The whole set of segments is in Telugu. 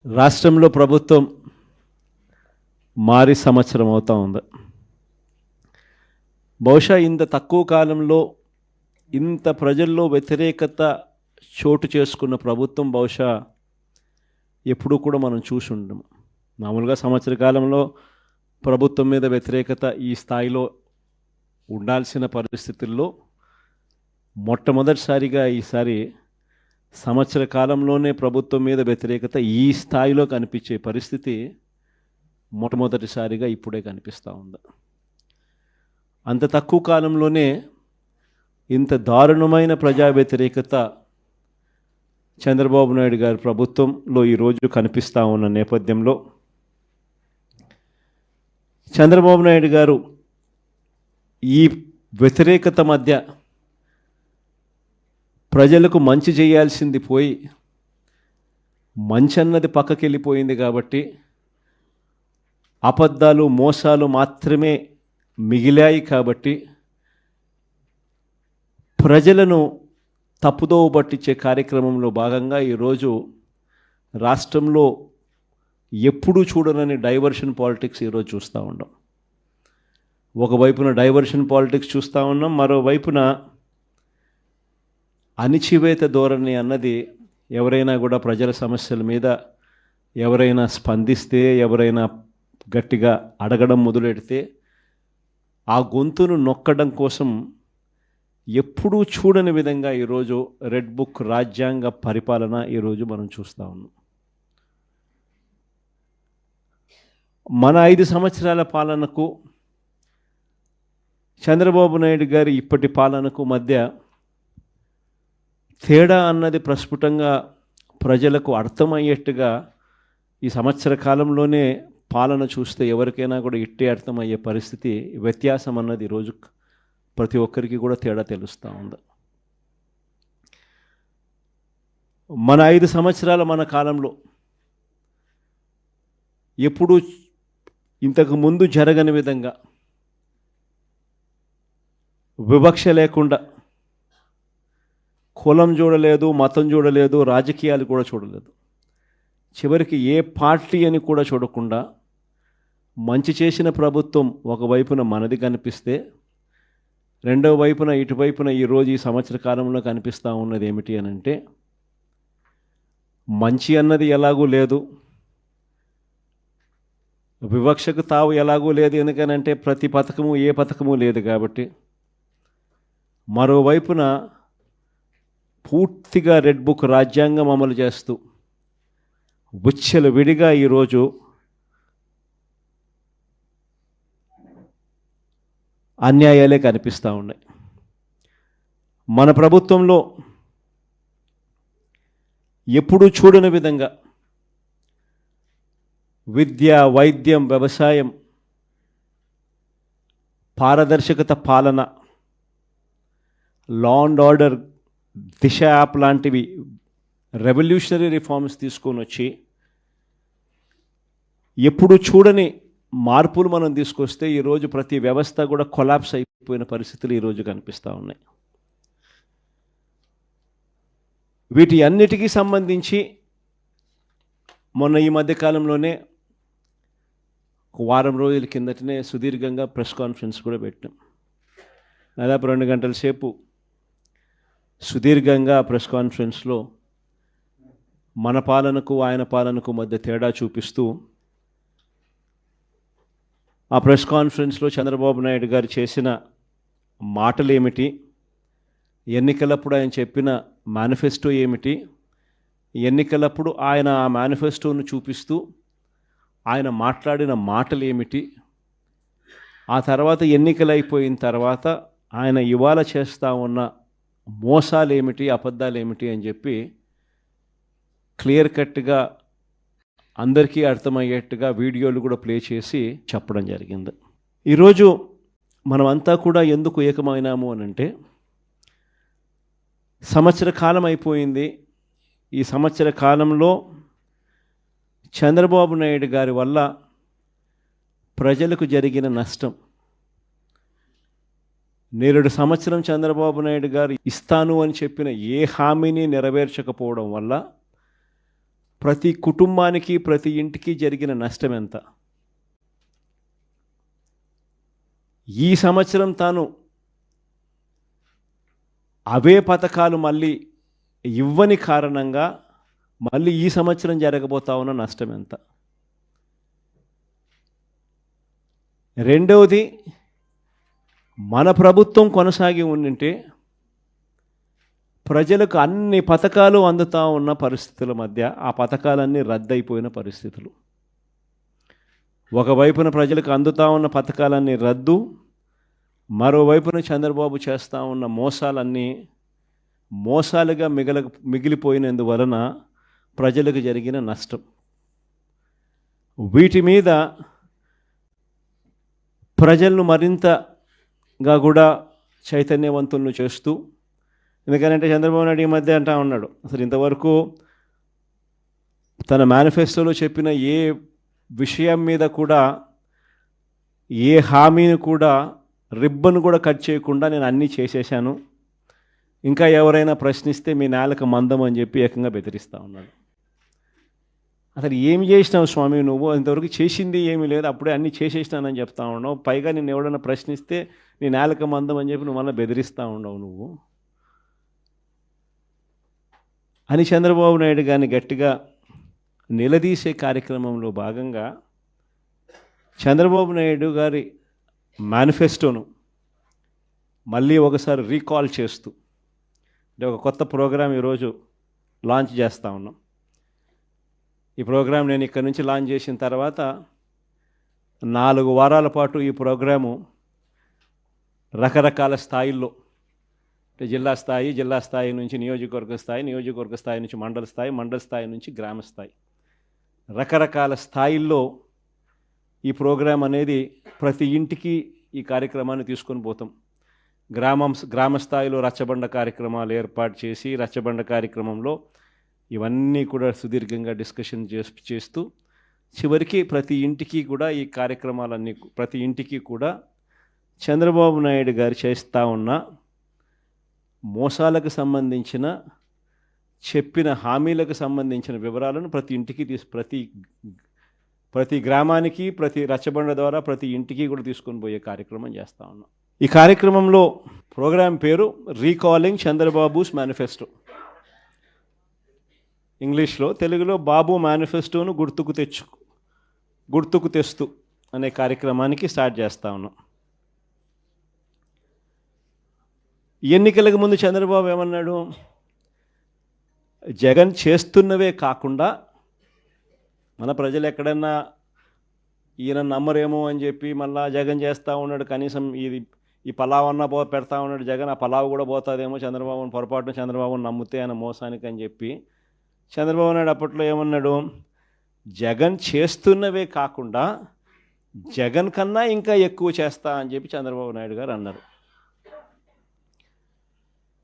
రాష్ట్రంలో ప్రభుత్వం మారి సంవత్సరం అవుతా ఉంది. బహుశా ఇంత తక్కువ కాలంలో ఇంత ప్రజల్లో వ్యతిరేకత చోటు చేసుకున్న ప్రభుత్వం బహుశా ఎప్పుడూ కూడా మనం చూసి ఉండము. మామూలుగా సంవత్సర కాలంలో ప్రభుత్వం మీద వ్యతిరేకత ఈ స్థాయిలో ఉండాల్సిన పరిస్థితుల్లో మొట్టమొదటిసారిగా ఈసారి సంవత్సర కాలంలోనే ప్రభుత్వం మీద వ్యతిరేకత ఈ స్థాయిలో కనిపించే పరిస్థితి మొట్టమొదటిసారిగా ఇప్పుడే కనిపిస్తూ ఉంది. అంత తక్కువ కాలంలోనే ఇంత దారుణమైన ప్రజా వ్యతిరేకత చంద్రబాబు నాయుడు గారి ప్రభుత్వంలో ఈరోజు కనిపిస్తూ ఉన్న నేపథ్యంలో చంద్రబాబు నాయుడు గారు ఈ వ్యతిరేకత మధ్య ప్రజలకు మంచి చేయాల్సింది పోయి మంచి అన్నది పక్కకి వెళ్ళిపోయింది కాబట్టి అబద్ధాలు మోసాలు మాత్రమే మిగిలాయి కాబట్టి ప్రజలను తప్పుదోవ పట్టించే కార్యక్రమంలో భాగంగా ఈరోజు రాష్ట్రంలో ఎప్పుడూ చూడనని డైవర్షన్ పాలిటిక్స్ ఈరోజు చూస్తూ ఉన్నాం. ఒకవైపున డైవర్షన్ పాలిటిక్స్ చూస్తూ ఉన్నాం, మరోవైపున అణిచివేత ధోరణి అన్నది ఎవరైనా కూడా ప్రజల సమస్యల మీద ఎవరైనా స్పందిస్తే, ఎవరైనా గట్టిగా అడగడం మొదలెడితే ఆ గొంతును నొక్కడం కోసం ఎప్పుడూ చూడని విధంగా ఈరోజు రెడ్ బుక్ రాజ్యాంగ పరిపాలన ఈరోజు మనం చూస్తూ ఉన్నాం. మన 5 సంవత్సరాల పాలనకు చంద్రబాబు నాయుడు గారి ఇప్పటి పాలనకు మధ్య తేడా అన్నది ప్రస్ఫుటంగా ప్రజలకు అర్థమయ్యేట్టుగా ఈ సంవత్సర కాలంలోనే పాలన చూస్తే ఎవరికైనా కూడా ఇట్టే అర్థమయ్యే పరిస్థితి, వ్యత్యాసం అన్నది ఈరోజు ప్రతి ఒక్కరికి కూడా తేడా తెలుస్తూ ఉంది. మన 5 సంవత్సరాల మన కాలంలో ఎప్పుడూ ఇంతకు ముందు జరగని విధంగా వివక్ష లేకుండా కులం చూడలేదు, మతం చూడలేదు, రాజకీయాలు కూడా చూడలేదు, చివరికి ఏ పార్టీ అని కూడా చూడకుండా మంచి చేసిన ప్రభుత్వం ఒకవైపున మనది కనిపిస్తే రెండవ వైపున ఇటువైపున ఈరోజు ఈ సంవత్సర కాలంలో కనిపిస్తూ ఉన్నది ఏమిటి అని అంటే మంచి అన్నది ఎలాగూ లేదు, వివక్షకు తావు ఎలాగూ లేదు. ఎందుకనంటే ప్రతి పథకము ఏ పథకము లేదు కాబట్టి. మరోవైపున పూర్తిగా రెడ్ బుక్ రాజ్యాంగం అమలు చేస్తూ విచ్చలు విడిగా ఈరోజు అన్యాయాలే కనిపిస్తూ ఉన్నాయి. మన ప్రభుత్వంలో ఎప్పుడూ చూడని విధంగా విద్య, వైద్యం, వ్యవసాయం, పారదర్శకత పాలన, law and order, Disha app లాంటివి రెవల్యూషనరీ రిఫార్మ్స్ తీసుకొని వచ్చి ఎప్పుడు చూడని మార్పులు మనం తీసుకొస్తే ఈరోజు ప్రతి వ్యవస్థ కూడా కొలాప్స్ అయిపోయిన పరిస్థితులు ఈరోజు కనిపిస్తూ ఉన్నాయి. వీటి అన్నిటికీ సంబంధించి మొన్న ఈ మధ్యకాలంలోనే ఒక వారం రోజుల కిందటనే సుదీర్ఘంగా ప్రెస్ కాన్ఫరెన్స్ కూడా పెట్టాం. దాదాపు 2 గంటల సేపు సుదీర్ఘంగా ప్రెస్ కాన్ఫరెన్స్లో మన పాలనకు ఆయన పాలనకు మధ్య తేడా చూపిస్తూ ఆ ప్రెస్ కాన్ఫరెన్స్లో చంద్రబాబు నాయుడు గారు చేసిన మాటలు ఏమిటి, ఎన్నికలప్పుడు ఆయన చెప్పిన మేనిఫెస్టో ఏమిటి, ఎన్నికలప్పుడు ఆయన ఆ మేనిఫెస్టోను చూపిస్తూ ఆయన మాట్లాడిన మాటలు ఏమిటి, ఆ తర్వాత ఎన్నికలు అయిపోయిన తర్వాత ఆయన ఇవాళ చేస్తూ ఉన్న మోసాలు ఏమిటి, అబద్ధాలు ఏమిటి అని చెప్పి క్లియర్ కట్గా అందరికీ అర్థమయ్యేట్టుగా వీడియోలు కూడా ప్లే చేసి చెప్పడం జరిగింది. ఈరోజు మనమంతా కూడా ఎందుకు ఏకమైనాము అని అంటే సంవత్సర కాలం అయిపోయింది. ఈ సంవత్సర కాలంలో చంద్రబాబు నాయుడు గారి వల్ల ప్రజలకు జరిగిన నష్టం, 2 సంవత్సరం చంద్రబాబు నాయుడు గారు ఇస్తాను అని చెప్పిన ఏ హామీని నెరవేర్చకపోవడం వల్ల ప్రతి కుటుంబానికి, ప్రతి ఇంటికి జరిగిన నష్టం ఎంత? ఈ సంవత్సరం తాను అవే పథకాలు మళ్ళీ ఇవ్వని కారణంగా మళ్ళీ ఈ సంవత్సరం జరగబోతా ఉన్న నష్టం ఎంత? రెండవది, మన ప్రభుత్వం కొనసాగి ఉండింటే ప్రజలకు అన్ని పథకాలు అందుతూ ఉన్న పరిస్థితుల మధ్య ఆ పథకాలన్నీ రద్దయిపోయిన పరిస్థితులు. ఒకవైపున ప్రజలకు అందుతూ ఉన్న పథకాలన్నీ రద్దు, మరోవైపున చంద్రబాబు చేస్తూ ఉన్న మోసాలన్నీ మోసాలుగా మిగిలిపోయినందువలన ప్రజలకు జరిగిన నష్టం. వీటి మీద ప్రజలను మరింతగా కూడా చైతన్యవంతులను చేస్తూ, ఎందుకంటే చంద్రబాబు నాయుడు ఈ మధ్య అంటా ఉన్నాడు, అసలు ఇంతవరకు తన మేనిఫెస్టోలో చెప్పిన ఏ విషయం మీద కూడా, ఏ హామీని కూడా, రిబ్బన్ కూడా కట్ చేయకుండా నేను అన్నీ చేసేసాను, ఇంకా ఎవరైనా ప్రశ్నిస్తే మీ నేలకు మందం అని చెప్పి ఏకంగా బెదిరిస్తూ ఉన్నాడు. అసలు ఏమి చేసినావు స్వామి నువ్వు? ఇంతవరకు చేసింది ఏమీ లేదు, అప్పుడే అన్నీ చేసేసినానని చెప్తా ఉన్నావు. పైగా నేను ఎవడన్నా ప్రశ్నిస్తే నీ నేలకు మందం అని చెప్పి నువ్వు మళ్ళీ బెదిరిస్తూ ఉండవు నువ్వు అని చంద్రబాబు నాయుడు గారిని గట్టిగా నిలదీసే కార్యక్రమంలో భాగంగా చంద్రబాబు నాయుడు గారి మేనిఫెస్టోను మళ్ళీ ఒకసారి రీకాల్ చేస్తూ ఒక కొత్త ప్రోగ్రాం ఈరోజు లాంచ్ చేస్తూ ఉన్నాం. ఈ ప్రోగ్రాం నేను ఇక్కడ నుంచి లాంచ్ చేసిన తర్వాత 4 వారాల పాటు ఈ ప్రోగ్రాము రకరకాల స్థాయిల్లో, జిల్లా స్థాయి నుంచి నియోజకవర్గ స్థాయి నుంచి మండల స్థాయి నుంచి గ్రామ స్థాయి, రకరకాల స్థాయిల్లో ఈ ప్రోగ్రాం అనేది ప్రతి ఇంటికి ఈ కార్యక్రమాన్ని తీసుకొని పోతాం. గ్రామ స్థాయిలో రచ్చబండ కార్యక్రమాలు ఏర్పాటు చేసి, రచ్చబండ కార్యక్రమంలో ఇవన్నీ కూడా సుదీర్ఘంగా డిస్కషన్ చేస్తూ చివరికి ప్రతి ఇంటికి కూడా ఈ కార్యక్రమాలన్నీ, ప్రతి ఇంటికి కూడా చంద్రబాబు నాయుడు గారు చేస్తూ ఉన్న మోసాలకు సంబంధించిన, చెప్పిన హామీలకు సంబంధించిన వివరాలను ప్రతి ఇంటికి ప్రతి గ్రామానికి, ప్రతి రచ్చబండ ద్వారా ప్రతి ఇంటికి కూడా తీసుకొని పోయే కార్యక్రమం చేస్తూ ఉన్నాం. ఈ కార్యక్రమంలో ప్రోగ్రాం పేరు రీకాలింగ్ చంద్రబాబుస్ మేనిఫెస్టో. ఇంగ్లీష్లో, తెలుగులో బాబు మేనిఫెస్టోను గుర్తుకు తెస్తూ అనే కార్యక్రమానికి స్టార్ట్ చేస్తూ ఉన్నాం. ఎన్నికలకు ముందు చంద్రబాబు ఏమన్నాడు? జగన్ చేస్తున్నవే కాకుండా మన ప్రజలు ఎక్కడన్నా ఈయన నమ్మరేమో అని చెప్పి మళ్ళా జగన్ చేస్తూ ఉన్నాడు, కనీసం ఈ పలావన్నా పెడతా ఉన్నాడు జగన్, ఆ పలావ్ కూడా పోతుందేమో చంద్రబాబుని, పొరపాటున చంద్రబాబుని నమ్మితే ఆయన మోసానికి అని చెప్పి చంద్రబాబు నాయుడు అప్పట్లో ఏమన్నాడు? జగన్ చేస్తున్నవే కాకుండా జగన్ కన్నా ఇంకా ఎక్కువ చేస్తా అని చెప్పి చంద్రబాబు నాయుడు గారు అన్నారు.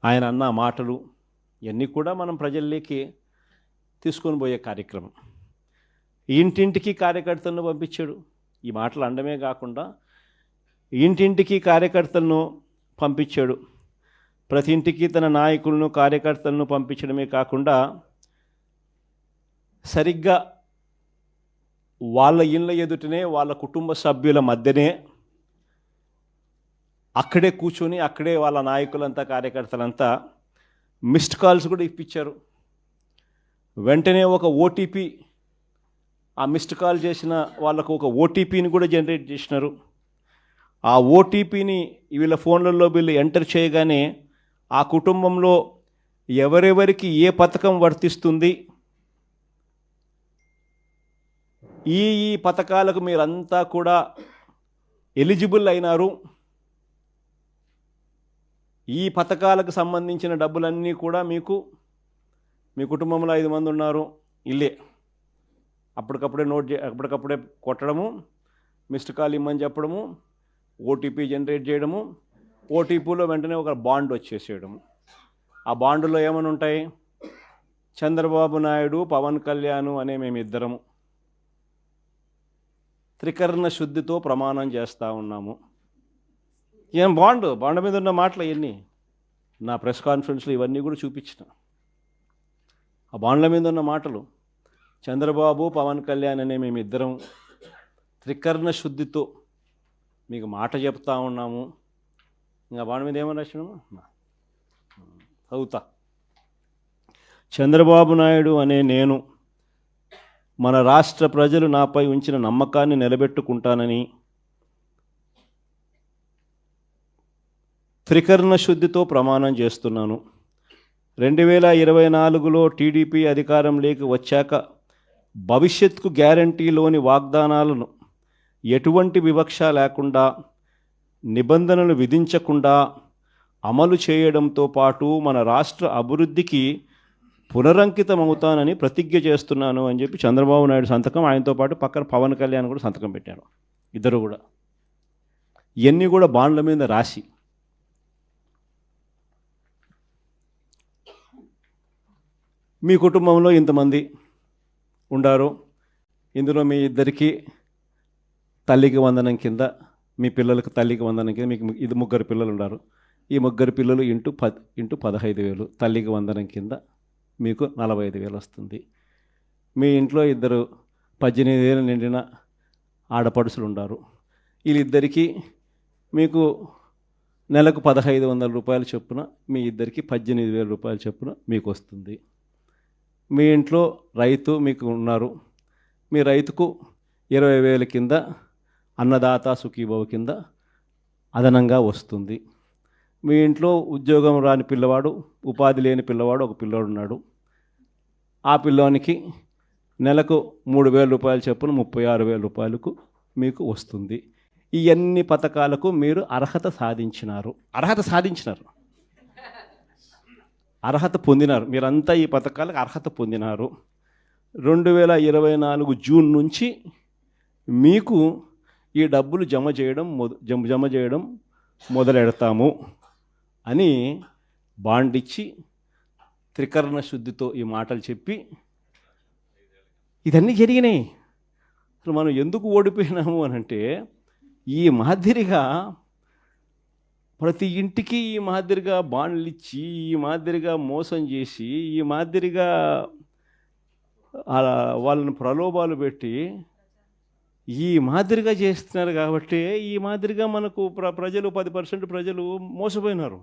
ఆయన అన్న మాటలు ఇవన్నీ కూడా మనం ప్రజల్లోకి తీసుకొని పోయే కార్యక్రమం. ఇంటింటికి కార్యకర్తలను పంపించాడు. ఈ మాటలు అనడమే కాకుండా ఇంటింటికి కార్యకర్తలను పంపించాడు. ప్రతి ఇంటికి తన నాయకులను, కార్యకర్తలను పంపించడమే కాకుండా సరిగ్గా వాళ్ళ ఇళ్ళ ఎదుటనే, వాళ్ళ కుటుంబ సభ్యుల మధ్యనే అక్కడే కూర్చొని, అక్కడే వాళ్ళ నాయకులంతా, కార్యకర్తలంతా మిస్డ్ కాల్స్ కూడా ఇప్పించారు. వెంటనే ఒక ఓటీపీ, ఆ మిస్డ్ కాల్ చేసిన వాళ్ళకు ఒక ఓటీపీని కూడా జనరేట్ చేసినారు. ఆ ఓటీపీని వీళ్ళ ఫోన్లలో వీళ్ళు ఎంటర్ చేయగానే ఆ కుటుంబంలో ఎవరెవరికి ఏ పథకం వర్తిస్తుంది, ఈ పథకాలకు మీరంతా కూడా ఎలిజిబుల్ అయినారు, ఈ పథకాలకు సంబంధించిన డబ్బులన్నీ కూడా మీకు, మీ కుటుంబంలో 5 మంది ఉన్నారు, ఇల్లే అప్పటికప్పుడే కొట్టడము, మిస్డ్ కాల్ ఇమ్మని చెప్పడము, ఓటీపీ జనరేట్ చేయడము, ఓటీపీలో వెంటనే ఒక బాండ్ వచ్చేసేయడము. ఆ బాండులో ఏమని ఉంటాయి? చంద్రబాబు నాయుడు, పవన్ కళ్యాణ్ అనే మేమిద్దరము త్రికరణ శుద్ధితో ప్రమాణం చేస్తూ ఉన్నాము. ఏం బాండ్ మీద ఉన్న మాటలు ఇవన్నీ నా ప్రెస్ కాన్ఫరెన్స్లో ఇవన్నీ కూడా చూపించిన. ఆ బాండ్ల మీద ఉన్న మాటలు చంద్రబాబు, పవన్ కళ్యాణ్ అనే మేమిద్దరం త్రికరణ శుద్ధితో మీకు మాట చెప్తా ఉన్నాము. ఇంకా వాడి మీద ఏమని రాసినాము చదువుతా. చంద్రబాబు నాయుడు అనే నేను మన రాష్ట్ర ప్రజలు నాపై ఉంచిన నమ్మకాన్ని నిలబెట్టుకుంటానని త్రికరణ శుద్ధితో ప్రమాణం చేస్తున్నాను. 2024లో టీడీపీ అధికారంలోకి వచ్చాక భవిష్యత్తుకు గ్యారంటీలోని వాగ్దానాలను ఎటువంటి వివక్ష లేకుండా, నిబంధనలు విధించకుండా అమలు చేయడంతో పాటు మన రాష్ట్ర అభివృద్ధికి పునరంకితమవుతానని ప్రతిజ్ఞ చేస్తున్నాను అని చెప్పి చంద్రబాబు నాయుడు సంతకం, ఆయనతో పాటు పక్కన పవన్ కళ్యాణ్ కూడా సంతకం పెట్టారు. ఇద్దరు కూడా ఇవన్నీ కూడా బాండ్ల మీద రాసి మీ కుటుంబంలో ఇంతమంది ఉండారు, ఇందులో మీ ఇద్దరికి తల్లికి వందనం కింద, మీ పిల్లలకు తల్లికి వందనం కింద మీకు ఇది 3 పిల్లలు ఉన్నారు. ఈ 3 పిల్లలు ఇంటూ 15,000 తల్లికి వందనం కింద మీకు 45,000 వస్తుంది. మీ ఇంట్లో 2 18 ఏళ్ళు నిండిన ఆడపడుచులు ఉన్నారు. వీళ్ళిద్దరికీ మీకు నెలకు 1,500 రూపాయలు చొప్పున, మీ ఇద్దరికి 18,000 రూపాయలు చొప్పున మీకు వస్తుంది. మీ ఇంట్లో రైతు మీకు ఉన్నారు, మీ రైతుకు 20,000 కింద అన్నదాత సుఖీభవ కింద అదనంగా వస్తుంది. మీ ఇంట్లో ఉద్యోగం రాని పిల్లవాడు, ఉపాధి లేని పిల్లవాడు ఒక పిల్లోడు ఉన్నాడు. ఆ పిల్లోనికి నెలకు 3,000 రూపాయలు చొప్పున 36,000 రూపాయలకు మీకు వస్తుంది. ఈ అన్ని పథకాలకు మీరు అర్హత సాధించినారు. అర్హత పొందినారు. మీరంతా ఈ పథకాలకు అర్హత పొందినారు. 2024 జూన్ నుంచి మీకు ఈ డబ్బులు జమ చేయడం మొదలెడతాము అని బాండ్ ఇచ్చి త్రికరణ శుద్ధితో ఈ మాటలు చెప్పి ఇదన్నీ జరిగినాయి. అసలు మనం ఎందుకు ఓడిపోయినాము అని అంటే, ఈ మాదిరిగా ప్రతి ఇంటికి ఈ మాదిరిగా బాండ్లు ఇచ్చి, ఈ మాదిరిగా మోసం చేసి, ఈ మాదిరిగా వాళ్ళని ప్రలోభాలు పెట్టి ఈ మాదిరిగా చేస్తున్నారు. కాబట్టి ఈ మాదిరిగా మనకు ప్రజలు 10% ప్రజలు మోసపోయినారు.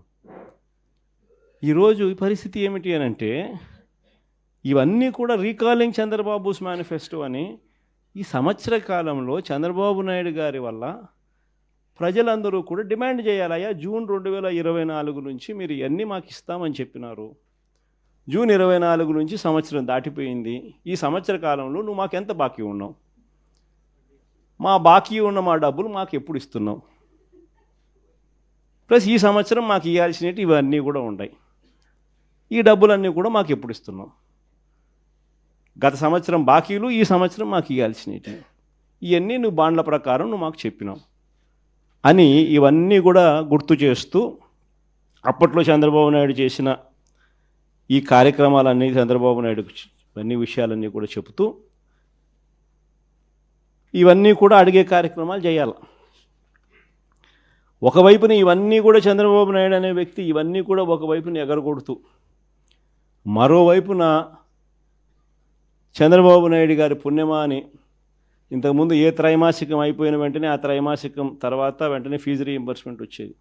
ఈరోజు ఈ పరిస్థితి ఏమిటి అని అంటే, ఇవన్నీ కూడా రీకాలింగ్ చంద్రబాబుస్ మేనిఫెస్టో అని ఈ సంవత్సర కాలంలో చంద్రబాబు నాయుడు గారి వల్ల ప్రజలందరూ కూడా డిమాండ్ చేయాలయ్యా, జూన్ 2024 నుంచి మీరు ఇవన్నీ మాకు ఇస్తామని చెప్పినారు. జూన్ 24 నుంచి సంవత్సరం దాటిపోయింది. ఈ సంవత్సర కాలంలో నువ్వు మాకు ఎంత బాకీ ఉన్నావు, మా బాకీ ఉన్న మా డబ్బులు మాకు ఎప్పుడు ఇస్తున్నావు, ప్లస్ ఈ సంవత్సరం మాకు ఇవ్వాల్సినవి ఇవన్నీ కూడా ఉన్నాయి, ఈ డబ్బులన్నీ కూడా మాకు ఎప్పుడు ఇస్తున్నావు, గత సంవత్సరం బాకీలు, ఈ సంవత్సరం మాకు ఇవ్వాల్సినవి, ఇవన్నీ నువ్వు బాండ్ల ప్రకారం నువ్వు మాకు చెప్పినావు అని ఇవన్నీ కూడా గుర్తు చేస్తూ అప్పట్లో చంద్రబాబు నాయుడు చేసిన ఈ కార్యక్రమాలన్నీ, చంద్రబాబు నాయుడు అన్ని విషయాలన్నీ కూడా చెబుతూ ఇవన్నీ కూడా అడిగే కార్యక్రమాలు చేయాలి. ఒకవైపున ఇవన్నీ కూడా చంద్రబాబు నాయుడు అనే వ్యక్తి ఇవన్నీ కూడా ఒకవైపున ఎగరగొడుతూ, మరోవైపున చంద్రబాబు నాయుడు గారి పుణ్యమా అని ఇంతకుముందు ఏ త్రైమాసికం అయిపోయిన వెంటనే ఆ త్రైమాసికం తర్వాత వెంటనే ఫీజు రీయింబర్స్మెంట్ వచ్చేది.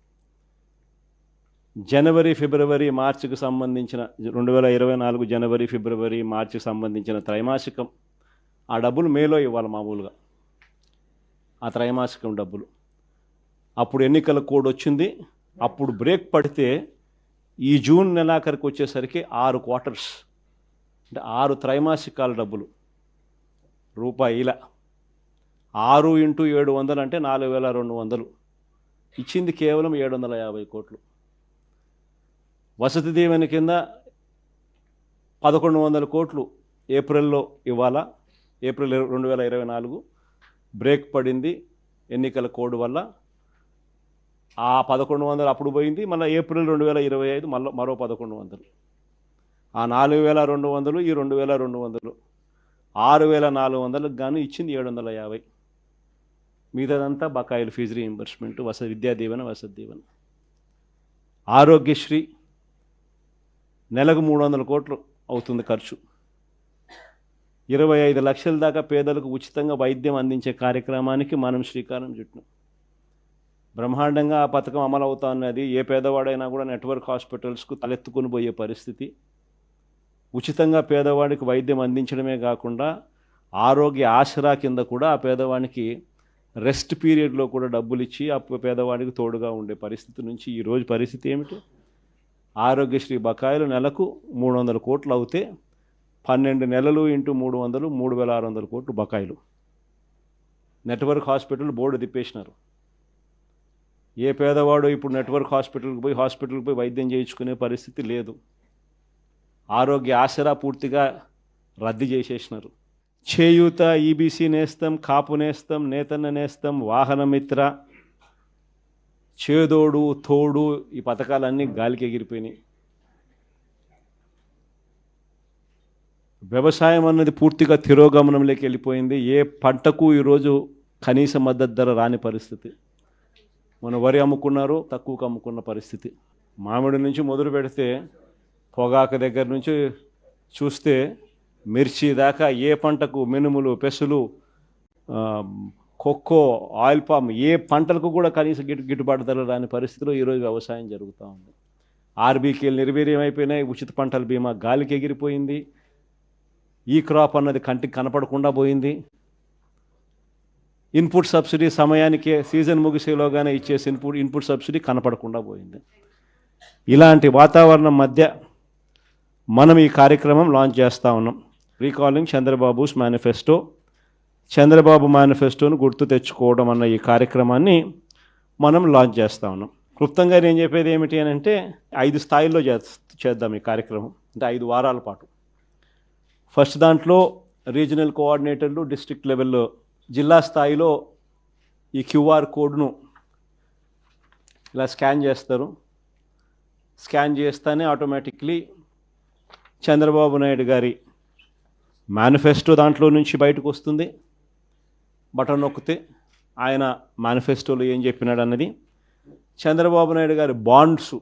జనవరి, ఫిబ్రవరి, మార్చికి సంబంధించిన 2024 జనవరి, ఫిబ్రవరి, మార్చికి సంబంధించిన త్రైమాసికం ఆ డబ్బులు మేలో ఇవ్వాలి మామూలుగా, ఆ త్రైమాసికం డబ్బులు. అప్పుడు ఎన్నికల కోడ్ వచ్చింది. అప్పుడు బ్రేక్ పడితే ఈ జూన్ నెలాఖరికి వచ్చేసరికి 6 క్వార్టర్స్ అంటే 6 త్రైమాసికాల డబ్బులు రూపాయిల 6 × 700 అంటే 4,200 ఇచ్చింది కేవలం 750 కోట్లు. వసతి దీవెన కింద 1,100 కోట్లు ఏప్రిల్లో ఇవ్వాలా. ఏప్రిల్ 2024 బ్రేక్ పడింది ఎన్నికల కోడ్ వల్ల. ఆ 1,100 అప్పుడు పోయింది. మళ్ళీ ఏప్రిల్ 2025 మరో 1,100. ఆ 4,200 ఈ 2,200 6,400కు గాను ఇచ్చింది 750. మిగతాదంతా బకాయిలు, ఫీజు రీయింబర్స్మెంట్, విద్యా దీవెన, వసతి దీవెన. ఆరోగ్యశ్రీ నెలకు 300 కోట్లు అవుతుంది ఖర్చు. 25 లక్షల దాకా పేదలకు ఉచితంగా వైద్యం అందించే కార్యక్రమానికి మనం శ్రీకారం చుట్టినాం. బ్రహ్మాండంగా ఆ పథకం అమలు అవుతా ఉన్నది. ఏ పేదవాడైనా కూడా నెట్వర్క్ హాస్పిటల్స్కు తలెత్తుకుని పోయే పరిస్థితి. ఉచితంగా పేదవాడికి వైద్యం అందించడమే కాకుండా ఆరోగ్య ఆసరా కింద కూడా ఆ పేదవాడికి రెస్ట్ పీరియడ్లో కూడా డబ్బులు ఇచ్చి ఆ పేదవాడికి తోడుగా ఉండే పరిస్థితి నుంచి ఈరోజు పరిస్థితి ఏమిటి? ఆరోగ్యశ్రీ బకాయిలు నెలకు 300 కోట్లు అవుతే 12 నెలలు ఇంటూ 300 3600 కోట్లు బకాయిలు. నెట్వర్క్ హాస్పిటల్ బోర్డు తిప్పేసినారు. ఏ పేదవాడు ఇప్పుడు నెట్వర్క్ హాస్పిటల్కి పోయి వైద్యం చేయించుకునే పరిస్థితి లేదు. ఆరోగ్య ఆసరా పూర్తిగా రద్దు చేసేసినారు. చేయూత, ఈబీసీ నేస్తం, కాపు నేస్తం, నేతన్న నేస్తం, వాహనమిత్ర, చేదోడు, తోడు, ఈ పథకాలన్నీ గాలికి ఎగిరిపోయినాయి. వ్యవసాయం అన్నది పూర్తిగా తిరోగమనంలోకి వెళ్ళిపోయింది. ఏ పంటకు ఈరోజు కనీస మద్దతు ధర రాని పరిస్థితి. మన వరి అమ్ముకున్నారు, తక్కువకు అమ్ముకున్న పరిస్థితి. మామిడి నుంచి మొదలు పెడితే పొగాకు దగ్గర నుంచి చూస్తే మిర్చి దాకా ఏ పంటకు, మినుములు, పెసులు, కొక్కో, ఆయిల్ పామ్, ఏ పంటలకు కూడా కనీస గిట్టుబాటు ధర రాని పరిస్థితిలో ఈరోజు వ్యవసాయం జరుగుతూ ఉంది. ఆర్బీకేలు నిర్వీర్యం అయిపోయినాయి. ఉచిత పంటల బీమా గాలికి ఎగిరిపోయింది. ఈ క్రాప్ అన్నది కంటికి కనపడకుండా పోయింది. ఇన్పుట్ సబ్సిడీ సమయానికే సీజన్ ముగిసేలోగానే ఇచ్చేసి ఇన్పుట్ సబ్సిడీ కనపడకుండా పోయింది. ఇలాంటి వాతావరణం మధ్య మనం ఈ కార్యక్రమం లాంచ్ చేస్తూ ఉన్నాం. రీకాలింగ్ చంద్రబాబుస్ మేనిఫెస్టో, చంద్రబాబు మేనిఫెస్టోను గుర్తు తెచ్చుకోవడం అన్న ఈ కార్యక్రమాన్ని మనం లాంచ్ చేస్తూ ఉన్నాం. క్లుప్తంగా నేను చెప్పేది ఏమిటి అని అంటే 5 స్థాయిల్లో చేద్దాం ఈ కార్యక్రమం. అంటే 5 వారాల పాటు. ఫస్ట్ దాంట్లో రీజనల్ కోఆర్డినేటర్లు, డిస్ట్రిక్ట్ లెవెల్లో, జిల్లా స్థాయిలో ఈ క్యూఆర్ కోడ్ను ఇలా స్కాన్ చేస్తారు. స్కాన్ చేస్తేనే ఆటోమేటిక్లీ చంద్రబాబు నాయుడు గారి మేనిఫెస్టో దాంట్లో నుంచి బయటకు వస్తుంది. బటన్ నొక్కితే ఆయన మేనిఫెస్టోలో ఏం చెప్పినాడు అన్నది. చంద్రబాబు నాయుడు గారి బాండ్స్,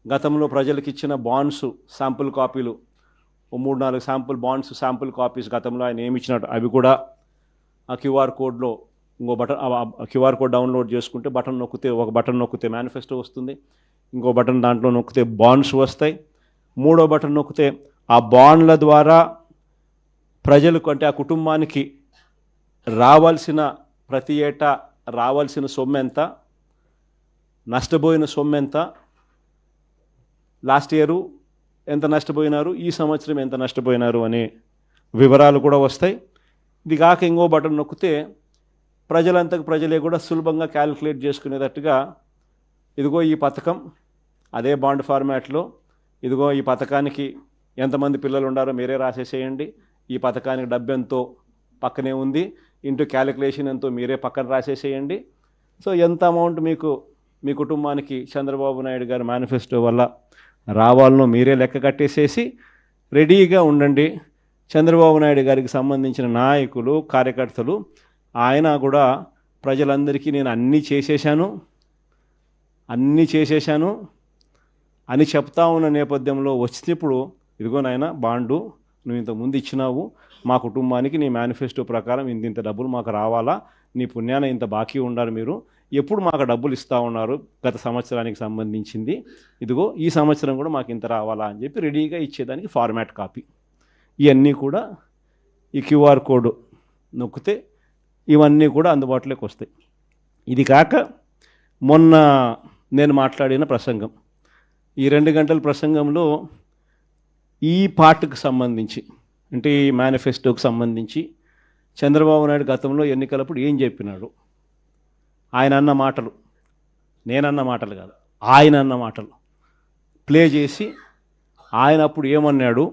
గతంలో ప్రజలకు ఇచ్చిన బాండ్స్ శాంపుల్ కాపీలు, 3-4 శాంపుల్ బాండ్స్, శాంపుల్ కాపీస్ గతంలో ఆయన ఏమి ఇచ్చినట్టు అవి కూడా ఆ క్యూఆర్ కోడ్లో ఇంకో బటన్, క్యూఆర్ కోడ్ డౌన్లోడ్ చేసుకుంటే ఒక బటన్ నొక్కితే మేనిఫెస్టో వస్తుంది. ఇంకో బటన్ దాంట్లో నొక్కితే బాండ్స్ వస్తాయి. 3వ బటన్ నొక్కితే ఆ బాండ్ల ద్వారా ప్రజలకు, అంటే ఆ కుటుంబానికి రావాల్సిన, ప్రతి ఏటా రావాల్సిన సొమ్ము ఎంత, నష్టపోయిన సొమ్ము ఎంత, లాస్ట్ ఇయరు ఎంత నష్టపోయినారు, ఈ సంవత్సరం ఎంత నష్టపోయినారు అనే వివరాలు కూడా వస్తాయి. ఇది కాక ఇంకో బటన్ నొక్కితే ప్రజలే కూడా సులభంగా క్యాలిక్యులేట్ చేసుకునేటట్టుగా, ఇదిగో ఈ పథకం అదే బాండ్ ఫార్మాట్లో, ఇదిగో ఈ పథకానికి ఎంతమంది పిల్లలు ఉండారో మీరే రాసేసేయండి, ఈ పథకానికి డబ్బు ఎంతో పక్కనే ఉంది, ఇంటూ క్యాలిక్యులేషన్ ఎంతో మీరే పక్కన రాసేసేయండి. సో ఎంత అమౌంట్ మీకు మీ కుటుంబానికి చంద్రబాబు నాయుడు గారి మేనిఫెస్టో వల్ల రావాలనో మీరే లెక్క కట్టేసేసి రెడీగా ఉండండి. చంద్రబాబు నాయుడు గారికి సంబంధించిన నాయకులు, కార్యకర్తలు, ఆయన కూడా ప్రజలందరికీ నేను అన్నీ చేసేశాను అని చెప్తా ఉన్న నేపథ్యంలో వచ్చినప్పుడు, ఇదిగో నాయన బాండు నువ్వు ఇంతకుముందు ఇచ్చినావు, మా కుటుంబానికి నీ మేనిఫెస్టో ప్రకారం ఇంత డబ్బులు మాకు రావాలా, నీ పుణ్యాన ఇంత బాకీ ఉండారు, మీరు ఎప్పుడు మాకు డబ్బులు ఇస్తూ ఉన్నారు గత సంవత్సరానికి సంబంధించింది, ఇదిగో ఈ సంవత్సరం కూడా మాకు ఇంత రావాలా అని చెప్పి రెడీగా ఇచ్చేదానికి ఫార్మాట్ కాపీ. ఇవన్నీ కూడా ఈ క్యూఆర్ కోడ్ నొక్కితే ఇవన్నీ కూడా అందుబాటులోకి వస్తాయి. ఇది కాక మొన్న నేను మాట్లాడిన ప్రసంగం, ఈ 2 గంటల ప్రసంగంలో ఈ పార్ట్కి సంబంధించి, అంటే ఈ మేనిఫెస్టోకి సంబంధించి చంద్రబాబు నాయుడు గతంలో ఎన్నికలప్పుడు ఏం చెప్పినాడు, ఆయన అన్న మాటలు, నేనన్న మాటలు కాదు, ఆయన అన్న మాటలు ప్లే చేసి ఆయన అప్పుడు ఏమన్నాడు,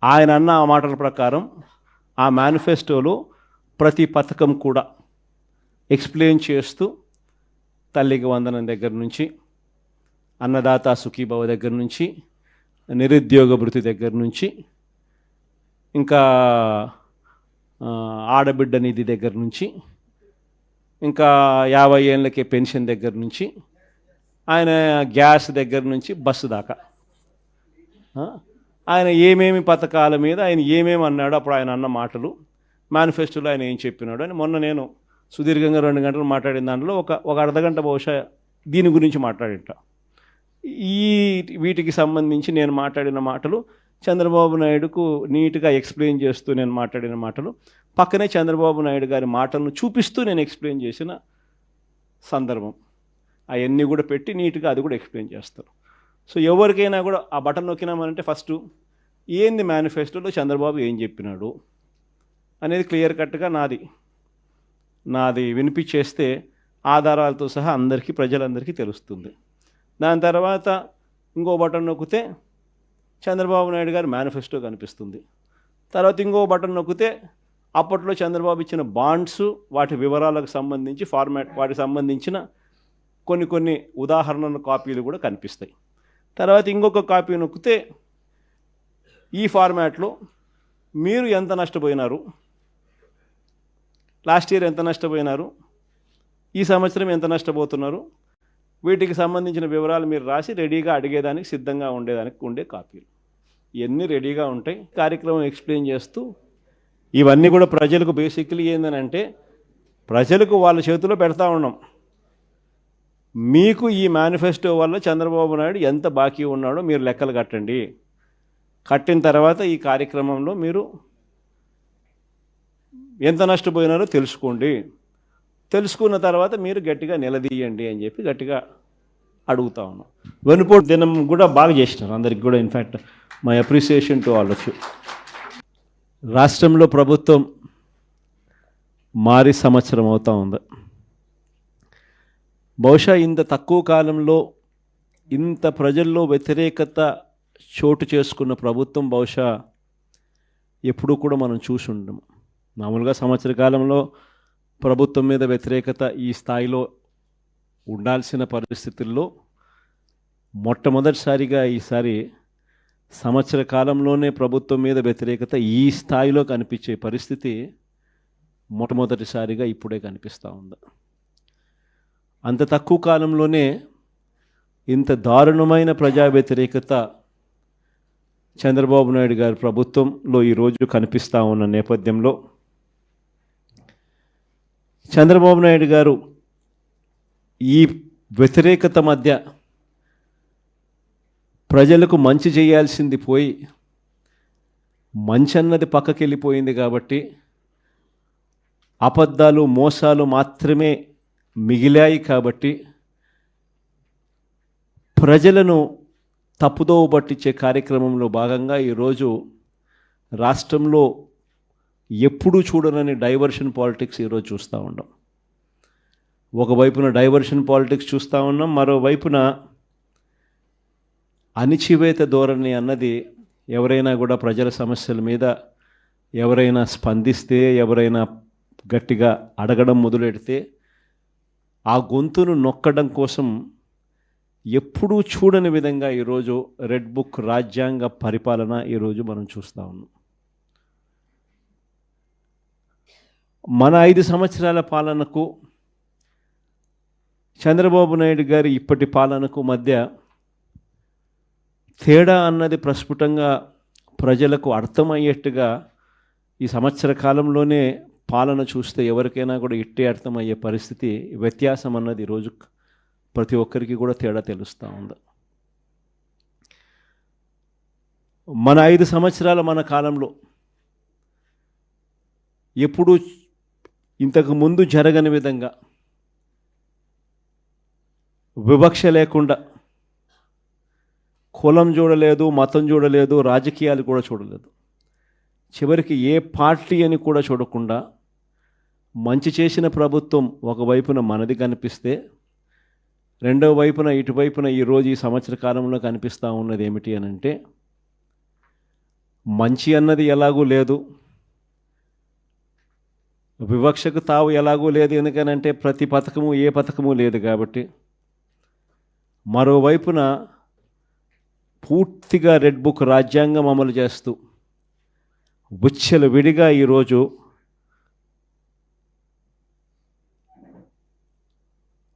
ఆయన అన్న ఆ మాటల ప్రకారం ఆ మేనిఫెస్టోలో ప్రతి పథకం కూడా ఎక్స్ప్లెయిన్ చేస్తూ, తల్లికి వందనం దగ్గర నుంచి, అన్నదాత సుఖీభవ దగ్గర నుంచి, నిరుద్యోగ భృతి దగ్గర నుంచి, ఇంకా ఆడబిడ్డ నిధి దగ్గర నుంచి, ఇంకా 50 ఏళ్ళకే పెన్షన్ దగ్గర నుంచి, ఆయన గ్యాస్ దగ్గర నుంచి బస్సు దాకా ఆయన ఏమేమి పథకాల మీద ఆయన ఏమేమి అన్నాడు, అప్పుడు ఆయన అన్న మాటలు, మేనిఫెస్టోలో ఆయన ఏం చెప్పినాడు అని మొన్న నేను సుదీర్ఘంగా 2 గంటలు మాట్లాడిన దాంట్లో ఒక అర్ధగంట బహుశా దీని గురించి మాట్లాడింట. వీటికి సంబంధించి నేను మాట్లాడిన మాటలు చంద్రబాబు నాయుడుకు నీట్గా ఎక్స్ప్లెయిన్ చేస్తూ నేను మాట్లాడిన మాటలు, పక్కనే చంద్రబాబు నాయుడు గారి మాటలను చూపిస్తూ నేను ఎక్స్ప్లెయిన్ చేసిన సందర్భం, అవన్నీ కూడా పెట్టి నీట్గా అది కూడా ఎక్స్ప్లెయిన్ చేస్తారు. సో ఎవరికైనా కూడా ఆ బటన్ నొక్కినామనంటే ఫస్ట్ ఏంది మేనిఫెస్టోలో చంద్రబాబు ఏం చెప్పినాడు అనేది క్లియర్ కట్గా నాది వినిపించేస్తే ఆధారాలతో సహా ప్రజలందరికీ తెలుస్తుంది. దాని తర్వాత ఇంకో బటన్ నొక్కితే చంద్రబాబు నాయుడు గారి మేనిఫెస్టో కనిపిస్తుంది. తర్వాత ఇంకో బటన్ నొక్కితే అప్పట్లో చంద్రబాబు ఇచ్చిన బాండ్స్, వాటి వివరాలకు సంబంధించి వాటికి సంబంధించిన కొన్ని ఉదాహరణల కాపీలు కూడా కనిపిస్తాయి. తర్వాత ఇంకొక కాపీ నొక్కితే ఈ ఫార్మాట్లో మీరు ఎంత నష్టపోయినారు, లాస్ట్ ఇయర్ ఎంత నష్టపోయినారు, ఈ సంవత్సరం ఎంత నష్టపోతున్నారు, వీటికి సంబంధించిన వివరాలు మీరు రాసి రెడీగా అడిగేదానికి సిద్ధంగా ఉండే కాపీలు ఇవన్నీ రెడీగా ఉంటాయి. కార్యక్రమం ఎక్స్ప్లెయిన్ చేస్తూ ఇవన్నీ కూడా ప్రజలకు బేసిక్లీ ఏంటంటే ప్రజలకు వాళ్ళ చేతిలో పెడతా ఉన్నాం. మీకు ఈ మేనిఫెస్టో వల్ల చంద్రబాబు నాయుడు ఎంత బాకీ ఉన్నాడో మీరు లెక్కలు కట్టండి. కట్టిన తర్వాత ఈ కార్యక్రమంలో మీరు ఎంత నష్టపోయినారో తెలుసుకోండి. తెలుసుకున్న తర్వాత మీరు గట్టిగా నిలదీయండి అని చెప్పి గట్టిగా అడుగుతా ఉన్నాం. వెనుపోటు దినం కూడా బాగా చేసినారు అందరికి కూడా. In fact my appreciation to all of you. రాష్ట్రంలో ప్రభుత్వం మారి సంవత్సరం అవుతూ ఉంది. బహుశా ఇంత తక్కువ కాలంలో ఇంత ప్రజల్లో వ్యతిరేకత చోటు చేసుకున్న ప్రభుత్వం బహుశా ఎప్పుడూ కూడా మనం చూసి ఉండము. మామూలుగా సంవత్సర కాలంలో ప్రభుత్వం మీద వ్యతిరేకత ఈ స్థాయిలో ఉండాల్సిన పరిస్థితుల్లో మొట్టమొదటిసారిగా ఈసారి సంవత్సర కాలంలోనే ప్రభుత్వం మీద వ్యతిరేకత ఈ స్థాయిలో కనిపించే పరిస్థితి మొట్టమొదటిసారిగా ఇప్పుడే కనిపిస్తూ ఉంది. అంత తక్కువ కాలంలోనే ఇంత దారుణమైన ప్రజా వ్యతిరేకత చంద్రబాబు నాయుడు గారి ప్రభుత్వంలో ఈరోజు కనిపిస్తూ ఉన్న నేపథ్యంలో చంద్రబాబు నాయుడు గారు ఈ వ్యతిరేకత మధ్య ప్రజలకు మంచి చేయాల్సింది పోయి మంచి అన్నది పక్కకి వెళ్ళిపోయింది కాబట్టి అబద్ధాలు మోసాలు మాత్రమే మిగిలాయి కాబట్టి ప్రజలను తప్పుదోవ పట్టించే కార్యక్రమంలో భాగంగా ఈరోజు రాష్ట్రంలో ఎప్పుడూ చూడనని డైవర్షన్ పాలిటిక్స్ ఈరోజు చూస్తూ ఉన్నాం. ఒకవైపున డైవర్షన్ పాలిటిక్స్ చూస్తూ ఉన్నాం, మరోవైపున అణిచివేత ధోరణి అన్నది ఎవరైనా కూడా ప్రజల సమస్యల మీద ఎవరైనా స్పందిస్తే, ఎవరైనా గట్టిగా అడగడం మొదలెడితే ఆ గొంతును నొక్కడం కోసం ఎప్పుడూ చూడని విధంగా ఈరోజు రెడ్ బుక్ రాజ్యాంగ పరిపాలన ఈరోజు మనం చూస్తూ ఉన్నాం. మన 5 సంవత్సరాల పాలనకు చంద్రబాబు నాయుడు గారి ఇప్పటి పాలనకు మధ్య తేడా అన్నది ప్రస్ఫుటంగా ప్రజలకు అర్థమయ్యేట్టుగా ఈ సంవత్సర కాలంలోనే పాలన చూస్తే ఎవరికైనా కూడా ఇట్టే అర్థమయ్యే పరిస్థితి, వ్యత్యాసం అన్నది ఈరోజు ప్రతి ఒక్కరికి కూడా తేడా తెలుస్తూ ఉంది. మన 5 సంవత్సరాల మన కాలంలో ఎప్పుడూ ఇంతకు ముందు జరగని విధంగా వివక్ష లేకుండా కులం చూడలేదు, మతం చూడలేదు, రాజకీయాలు కూడా చూడలేదు, చివరికి ఏ పార్టీ అని కూడా చూడకుండా మంచి చేసిన ప్రభుత్వం ఒకవైపున మనది కనిపిస్తే రెండవ వైపున ఇటువైపున ఈరోజు ఈ సంవత్సర కాలంలో కనిపిస్తూ ఉన్నది ఏమిటి అని అంటే మంచి అన్నది ఎలాగూ లేదు, వివక్షకు తావు ఎలాగూ లేదు. ఎందుకనంటే ప్రతి పథకము ఏ పథకము లేదు కాబట్టి. మరోవైపున పూర్తిగా రెడ్ బుక్ రాజ్యాంగం అమలు చేస్తూ విచ్చల విడిగా ఈరోజు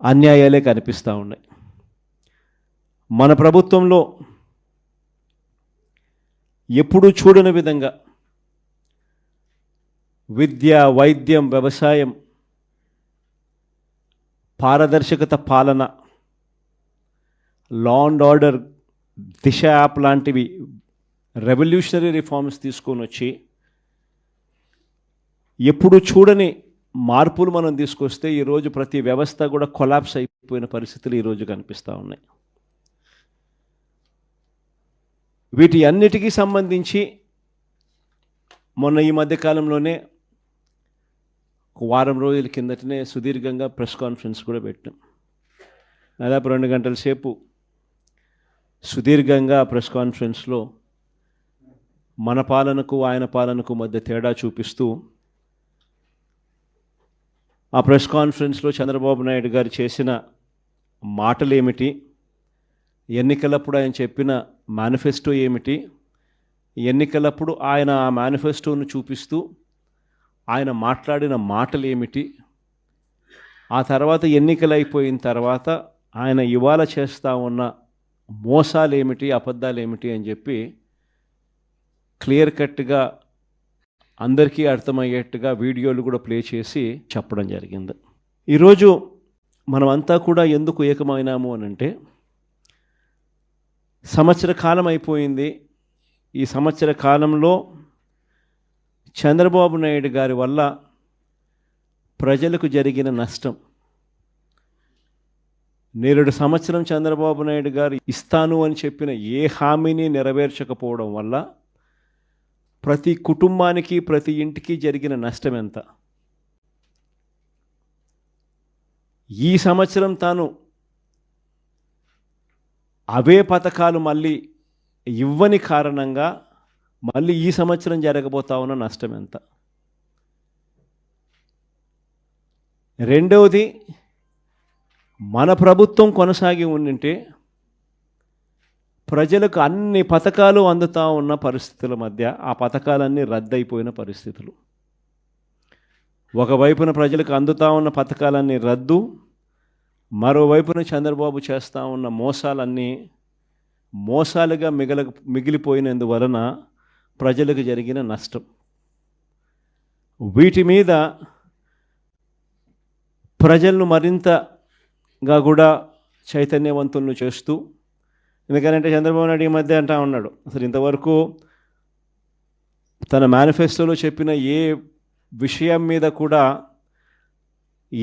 అన్యాయాలే కనిపిస్తూ ఉన్నాయి. మన ప్రభుత్వంలో ఎప్పుడూ చూడని విధంగా విద్య, వైద్యం, వ్యవసాయం, పారదర్శకత పాలన, law and order, Disha app లాంటివి రెవల్యూషనరీ రిఫార్మ్స్ తీసుకొని వచ్చి ఎప్పుడు చూడని మార్పులు మనం తీసుకొస్తే ఈరోజు ప్రతి వ్యవస్థ కూడా కొలాప్స్ అయిపోయిన పరిస్థితులు ఈరోజు కనిపిస్తూ ఉన్నాయి. వీటి అన్నిటికీ సంబంధించి మొన్న ఈ మధ్యకాలంలోనే ఒక వారం రోజుల కిందటనే సుదీర్ఘంగా ప్రెస్ కాన్ఫరెన్స్ కూడా పెట్టాం. దాదాపు 2 గంటల సేపు సుదీర్ఘంగా ప్రెస్ కాన్ఫరెన్స్లో మన పాలనకు ఆయన పాలనకు మధ్య తేడా చూపిస్తూ ఆ ప్రెస్ కాన్ఫరెన్స్లో చంద్రబాబు నాయుడు గారు చేసిన మాటలు ఏమిటి, ఎన్నికలప్పుడు ఆయన చెప్పిన మేనిఫెస్టో ఏమిటి, ఎన్నికలప్పుడు ఆయన ఆ మేనిఫెస్టోను చూపిస్తూ ఆయన మాట్లాడిన మాటలు ఏమిటి, ఆ తర్వాత ఎన్నికలు అయిపోయిన తర్వాత ఆయన ఇవాళ చేస్తూ ఉన్న మోసాలు ఏమిటి, అబద్ధాలు ఏమిటి అని చెప్పి క్లియర్ కట్గా అందరికీ అర్థమయ్యేట్టుగా వీడియోలు కూడా ప్లే చేసి చెప్పడం జరిగింది. ఈరోజు మనమంతా కూడా ఎందుకు ఏకమైనాము అని అంటే, సంవత్సర కాలం అయిపోయింది. ఈ సంవత్సర కాలంలో చంద్రబాబు నాయుడు గారి వల్ల ప్రజలకు జరిగిన నష్టం, 2 సంవత్సరం చంద్రబాబు నాయుడు గారు ఇస్తాను అని చెప్పిన ఏ హామీని నెరవేర్చకపోవడం వల్ల ప్రతి కుటుంబానికి, ప్రతి ఇంటికి జరిగిన నష్టం ఎంత? ఈ సంవత్సరం తాను అవే పథకాలు మళ్ళీ ఇవ్వని కారణంగా మళ్ళీ ఈ సంవత్సరం జరగబోతా ఉన్న నష్టం ఎంత? రెండవది, మన ప్రభుత్వం కొనసాగి ఉండింటే ప్రజలకు అన్ని పథకాలు అందుతూ ఉన్న పరిస్థితుల మధ్య ఆ పథకాలన్నీ రద్దయిపోయిన పరిస్థితులు. ఒకవైపున ప్రజలకు అందుతూ ఉన్న పథకాలన్నీ రద్దు, మరోవైపున చంద్రబాబు చేస్తూ ఉన్న మోసాలన్నీ మోసాలుగా మిగిలిపోయినందువలన ప్రజలకు జరిగిన నష్టం. వీటి మీద ప్రజలను మరింతగా కూడా చైతన్యవంతులను చేస్తూ, ఎందుకంటే చంద్రబాబు నాయుడు ఈ మధ్య అంటా ఉన్నాడు, అసలు ఇంతవరకు తన మేనిఫెస్టోలో చెప్పిన ఏ విషయం మీద కూడా,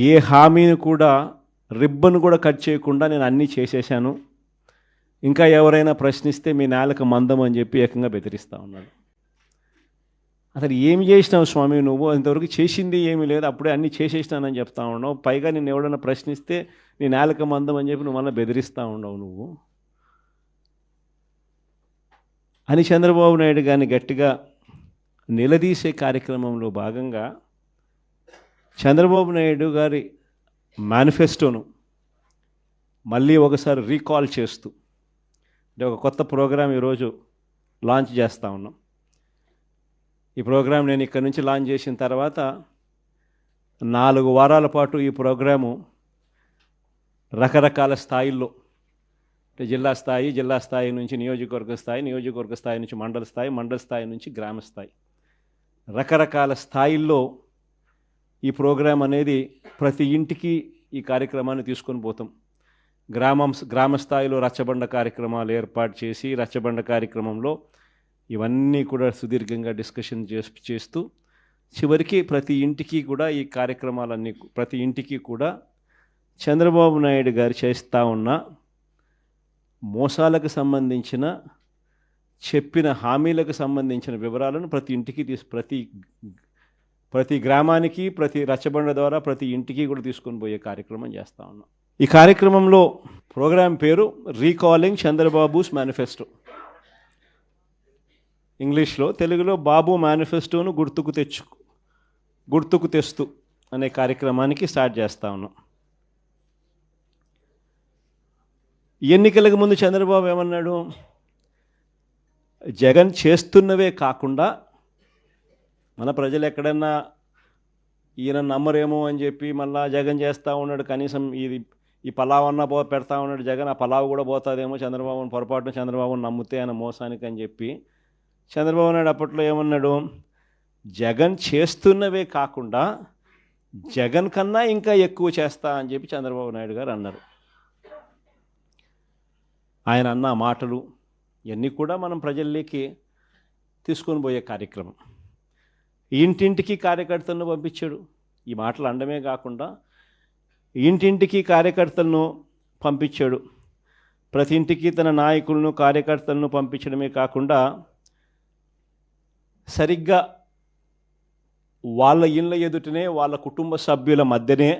ఏ హామీని కూడా, రిబ్బన్ కూడా కట్ చేయకుండా నేను అన్నీ చేసేసాను, ఇంకా ఎవరైనా ప్రశ్నిస్తే మీ నేలకు మందం అని చెప్పి ఏకంగా బెదిరిస్తూ ఉన్నాడు. అసలు ఏమి చేసినావు స్వామి నువ్వు? ఇంతవరకు చేసింది ఏమీ లేదు, అప్పుడే అన్నీ చేసేసినానని చెప్తా ఉన్నావు. పైగా నేను ఎవడన్నా ప్రశ్నిస్తే నీ నేలకు మందం అని చెప్పి నువ్వు మళ్ళీ బెదిరిస్తూ ఉండవు నువ్వు అని చంద్రబాబు నాయుడు గారిని గట్టిగా నిలదీసే కార్యక్రమంలో భాగంగా చంద్రబాబు నాయుడు గారి మేనిఫెస్టోను మళ్ళీ ఒకసారి రీకాల్ చేస్తూ అంటే ఒక కొత్త ప్రోగ్రాం ఈరోజు లాంచ్ చేస్తూ ఉన్నాం. ఈ ప్రోగ్రాం నేను ఇక్కడి నుంచి లాంచ్ చేసిన తర్వాత 4 వారాల పాటు ఈ ప్రోగ్రాము రకరకాల స్థాయిల్లో, అంటే జిల్లా స్థాయి నుంచి నియోజకవర్గ స్థాయి నుంచి మండల స్థాయి నుంచి గ్రామ స్థాయి, రకరకాల స్థాయిల్లో ఈ ప్రోగ్రాం అనేది ప్రతి ఇంటికి ఈ కార్యక్రమాన్ని తీసుకొని పోతాం. గ్రామ స్థాయిలో రచ్చబండ కార్యక్రమాలు ఏర్పాటు చేసి రచ్చబండ కార్యక్రమంలో ఇవన్నీ కూడా సుదీర్ఘంగా డిస్కషన్ చేస్తూ చివరికి ప్రతి ఇంటికి కూడా ఈ కార్యక్రమాలన్నీ, ప్రతి ఇంటికి కూడా చంద్రబాబు నాయుడు గారు చేస్తూ ఉన్న మోసాలకు సంబంధించిన, చెప్పిన హామీలకు సంబంధించిన వివరాలను ప్రతి ఇంటికి ప్రతి గ్రామానికి, ప్రతి రచ్చబండ ద్వారా ప్రతి ఇంటికి కూడా తీసుకొని పోయే కార్యక్రమం చేస్తూ ఉన్నాం. ఈ కార్యక్రమంలో ప్రోగ్రాం పేరు రీకాలింగ్ చంద్రబాబుస్ మేనిఫెస్టో. ఇంగ్లీష్లో, తెలుగులో బాబు మేనిఫెస్టోను గుర్తుకు తెస్తూ అనే కార్యక్రమానికి స్టార్ట్ చేస్తూ ఉన్నాం. ఎన్నికలకు ముందు చంద్రబాబు ఏమన్నాడు? జగన్ చేస్తున్నవే కాకుండా మన ప్రజలు ఎక్కడన్నా ఈయన నమ్మరేమో అని చెప్పి మళ్ళా జగన్ చేస్తూ ఉన్నాడు, కనీసం ఈ పలావ్ అన్నా పెడతా ఉన్నాడు జగన్, ఆ పలావ్ కూడా పోతుందేమో పొరపాటున చంద్రబాబుని నమ్మితే ఆయన మోసానికి అని చెప్పి చంద్రబాబు నాయుడు అప్పట్లో ఏమన్నాడు, జగన్ చేస్తున్నవే కాకుండా జగన్ కన్నా ఇంకా ఎక్కువ చేస్తా అని చెప్పి చంద్రబాబు నాయుడు గారు అన్నారు. ఆయన అన్న మాటలు ఇవన్నీ కూడా మనం ప్రజల్లోకి తీసుకొని పోయే కార్యక్రమం. ఇంటింటికి కార్యకర్తలను పంపించాడు. ఈ మాటలు అనడమే కాకుండా ఇంటింటికి కార్యకర్తలను పంపించాడు. ప్రతి ఇంటికి తన నాయకులను కార్యకర్తలను పంపించడమే కాకుండా సరిగ్గా వాళ్ళ ఇళ్ళ ఎదుటనే వాళ్ళ కుటుంబ సభ్యుల మధ్యనే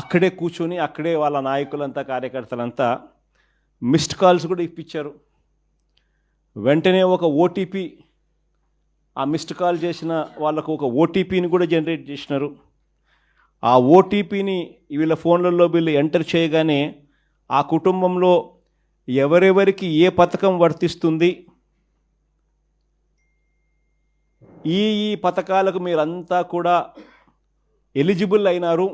అక్కడే కూర్చొని అక్కడే వాళ్ళ నాయకులంతా కార్యకర్తలంతా మిస్డ్ కాల్స్ కూడా ఇప్పించారు. వెంటనే ఒక ఓటీపీ, ఆ మిస్డ్ కాల్ చేసిన వాళ్ళకు ఒక ఓటీపీని కూడా జనరేట్ చేసినారు. ఆ ఓటీపీని వీళ్ళ ఫోన్లలో వీళ్ళు ఎంటర్ చేయగానే ఆ కుటుంబంలో ఎవరెవరికి ఏ పథకం వర్తిస్తుంది, ఈ పథకాలకు మీరంతా కూడా ఎలిజిబుల్ అయినారు,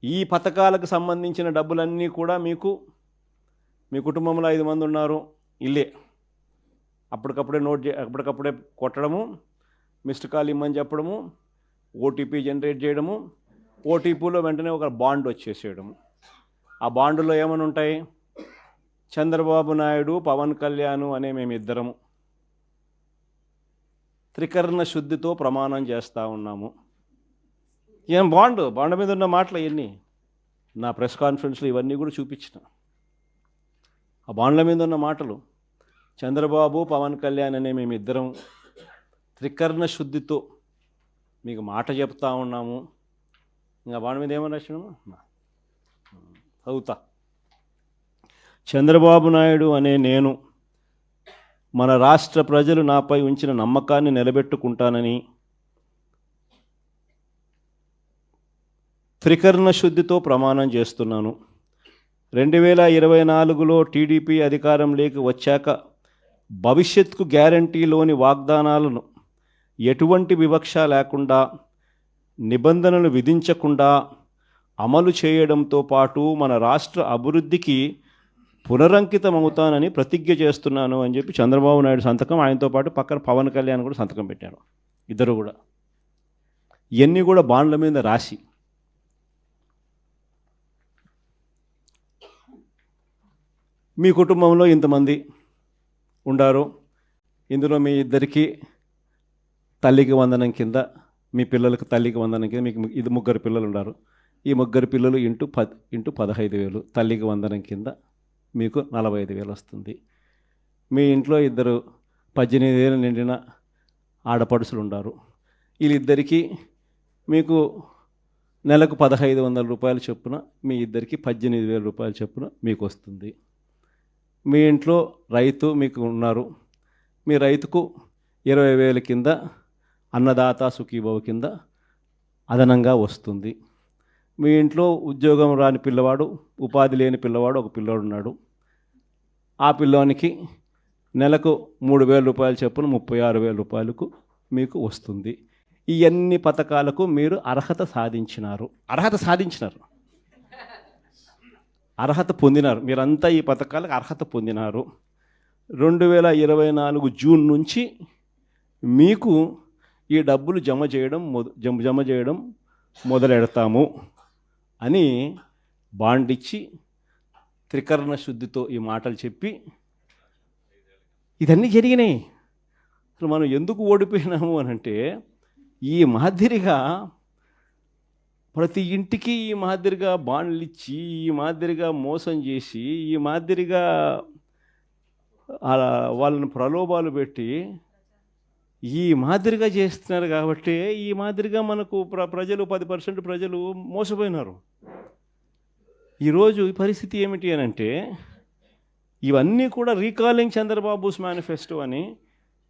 ఈ పథకాలకు సంబంధించిన డబ్బులన్నీ కూడా మీకు, మీ కుటుంబంలో 5 మంది ఉన్నారు, ఇల్లే అప్పటికప్పుడే కొట్టడము, మిస్డ్ కాల్ ఇమ్మని చెప్పడము, ఓటీపీ జనరేట్ చేయడము, ఓటీపీలో వెంటనే ఒక బాండ్ వచ్చేసేయడము. ఆ బాండులో ఏమని ఉంటాయి, చంద్రబాబు నాయుడు, పవన్ కళ్యాణ్ అనే మేమిద్దరము త్రికరణ శుద్ధితో ప్రమాణం చేస్తూ ఉన్నాము. ఏం బాండ్ మీద ఉన్న మాటలు ఇవన్నీ నా ప్రెస్ కాన్ఫరెన్స్లో ఇవన్నీ కూడా చూపించిన. ఆ బాండ్ల మీద ఉన్న మాటలు, చంద్రబాబు, పవన్ కళ్యాణ్ అనే మేమిద్దరం త్రికరణ శుద్ధితో మీకు మాట చెప్తా ఉన్నాము. ఇంకా బాండ్ మీద ఏమని రాసినాము చదువుతా. చంద్రబాబు నాయుడు అనే నేను మన రాష్ట్ర ప్రజలు నాపై ఉంచిన నమ్మకాన్ని నిలబెట్టుకుంటానని త్రికరణ శుద్ధితో ప్రమాణం చేస్తున్నాను. 2024లో టీడీపీ అధికారంలోకి వచ్చాక భవిష్యత్తుకు గ్యారంటీలోని వాగ్దానాలను ఎటువంటి వివక్ష లేకుండా, నిబంధనలు విధించకుండా అమలు చేయడంతో పాటు మన రాష్ట్ర అభివృద్ధికి పునరంకితమవుతానని ప్రతిజ్ఞ చేస్తున్నాను అని చెప్పి చంద్రబాబు నాయుడు సంతకం, ఆయనతో పాటు పక్కన పవన్ కళ్యాణ్ కూడా సంతకం పెట్టారు. ఇద్దరు కూడా ఇవన్నీ కూడా బాండ్ల మీద రాసి మీ కుటుంబంలో ఇంతమంది ఉండారు, ఇందులో మీ ఇద్దరికి తల్లికి వందనం కింద, మీ పిల్లలకు తల్లికి వందనం కింద మీకు ఇది 3 పిల్లలు ఉన్నారు, ఈ 3 పిల్లలు ఇంటూ 15,000 తల్లికి వందనం కింద మీకు 45,000 వస్తుంది. మీ ఇంట్లో 2 18 నిండిన ఆడపడుసులు ఉన్నారు, వీళ్ళిద్దరికీ మీకు నెలకు 1,500 రూపాయల చొప్పున, మీ ఇద్దరికి 18,000 రూపాయల చొప్పున మీకు వస్తుంది. మీ ఇంట్లో రైతు మీకు ఉన్నారు, మీ రైతుకు 20,000 కింద అన్నదాత సుఖీభవ కింద అదనంగా వస్తుంది. మీ ఇంట్లో ఉద్యోగం రాని పిల్లవాడు, ఉపాధి లేని పిల్లవాడు ఒక పిల్లవాడు ఉన్నాడు, ఆ పిల్లోనికి నెలకు 3,000 రూపాయల చొప్పున 36,000 రూపాయలకు మీకు వస్తుంది. ఈ అన్ని పథకాలకు మీరు అర్హత సాధించినారు, అర్హత పొందినారు. మీరంతా ఈ పథకాలకు అర్హత పొందినారు. 2024 జూన్ నుంచి మీకు ఈ డబ్బులు జమ చేయడం మొదలెడతాము అని బాండ్ ఇచ్చి త్రికరణ శుద్ధితో ఈ మాటలు చెప్పి ఇదన్నీ జరిగినాయి. అసలు మనం ఎందుకు ఓడిపోయినాము అని అంటే, ఈ మాదిరిగా ప్రతి ఇంటికి ఈ మాదిరిగా బాండ్లు ఇచ్చి, ఈ మాదిరిగా మోసం చేసి, ఈ మాదిరిగా వాళ్ళని ప్రలోభాలు పెట్టి ఈ మాదిరిగా చేస్తున్నారు. కాబట్టి ఈ మాదిరిగా మనకు ప్రజలు 10% ప్రజలు మోసపోయినారు. ఈరోజు ఈ పరిస్థితి ఏమిటి అని అంటే, ఇవన్నీ కూడా రీకాలింగ్ చంద్రబాబుస్ మేనిఫెస్టో అని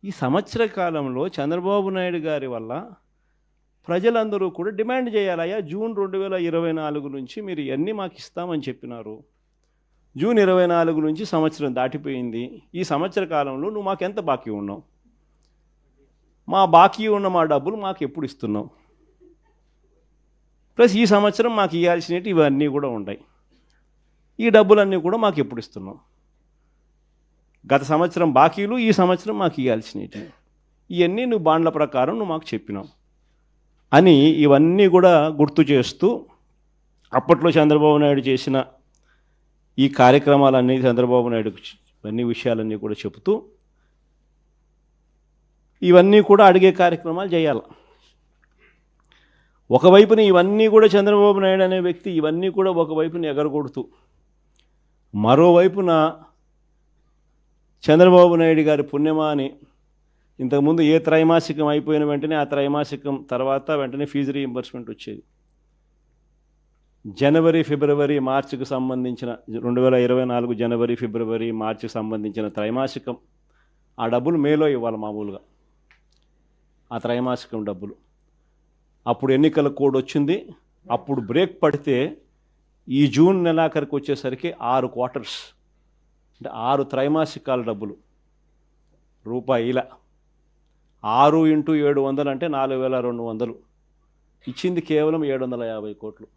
ఈ సంవత్సర కాలంలో చంద్రబాబు నాయుడు గారి వల్ల ప్రజలందరూ కూడా డిమాండ్ చేయాలయ్యా, జూన్ 2024 నుంచి మీరు ఇవన్నీ మాకు ఇస్తామని చెప్పినారు. జూన్ 24 నుంచి సంవత్సరం దాటిపోయింది. ఈ సంవత్సర కాలంలో నువ్వు మాకు ఎంత బాకీ ఉన్నావు, మా బాకీ ఉన్న మా డబ్బులు మాకు ఎప్పుడు ఇస్తున్నావు, ప్లస్ ఈ సంవత్సరం మాకు ఇవ్వాల్సినవి ఇవన్నీ కూడా ఉంటాయి, ఈ డబ్బులన్నీ కూడా మాకు ఎప్పుడు ఇస్తున్నావు. గత సంవత్సరం బాకీలు ఈ సంవత్సరం మాకు ఇవ్వాల్సినవి, ఇవన్నీ నువ్వు బాండ్ల ప్రకారం నువ్వు మాకు చెప్పినావు అని ఇవన్నీ కూడా గుర్తు చేస్తూ అప్పట్లో చంద్రబాబు నాయుడు చేసిన ఈ కార్యక్రమాలన్నీ చంద్రబాబు నాయుడు అన్ని విషయాలన్నీ కూడా చెబుతూ ఇవన్నీ కూడా అడిగే కార్యక్రమాలు చేయాలి. ఒకవైపున ఇవన్నీ కూడా చంద్రబాబు నాయుడు అనే వ్యక్తి ఇవన్నీ కూడా ఒకవైపున ఎగరగొడుతూ, మరోవైపున చంద్రబాబు నాయుడు గారి పుణ్యమా అని ఇంతకుముందు ఏ త్రైమాసికం అయిపోయిన వెంటనే ఆ త్రైమాసికం తర్వాత వెంటనే ఫీజు రీయింబర్స్మెంట్ వచ్చేది. జనవరి ఫిబ్రవరి మార్చికి సంబంధించిన 2024 జనవరి ఫిబ్రవరి మార్చికి సంబంధించిన త్రైమాసికం ఆ డబ్బులు మేలో ఇవ్వాలి మామూలుగా, ఆ త్రైమాసికం డబ్బులు. అప్పుడు ఎన్నికల కోడ్ వచ్చింది. అప్పుడు బ్రేక్ పడితే ఈ జూన్ నెలాఖరికి వచ్చేసరికి 6 క్వార్టర్స్ అంటే 6 త్రైమాసికాల డబ్బులు రూపాయిల 6 × 700 అంటే 4200, ఇచ్చింది కేవలం 750 కోట్లు.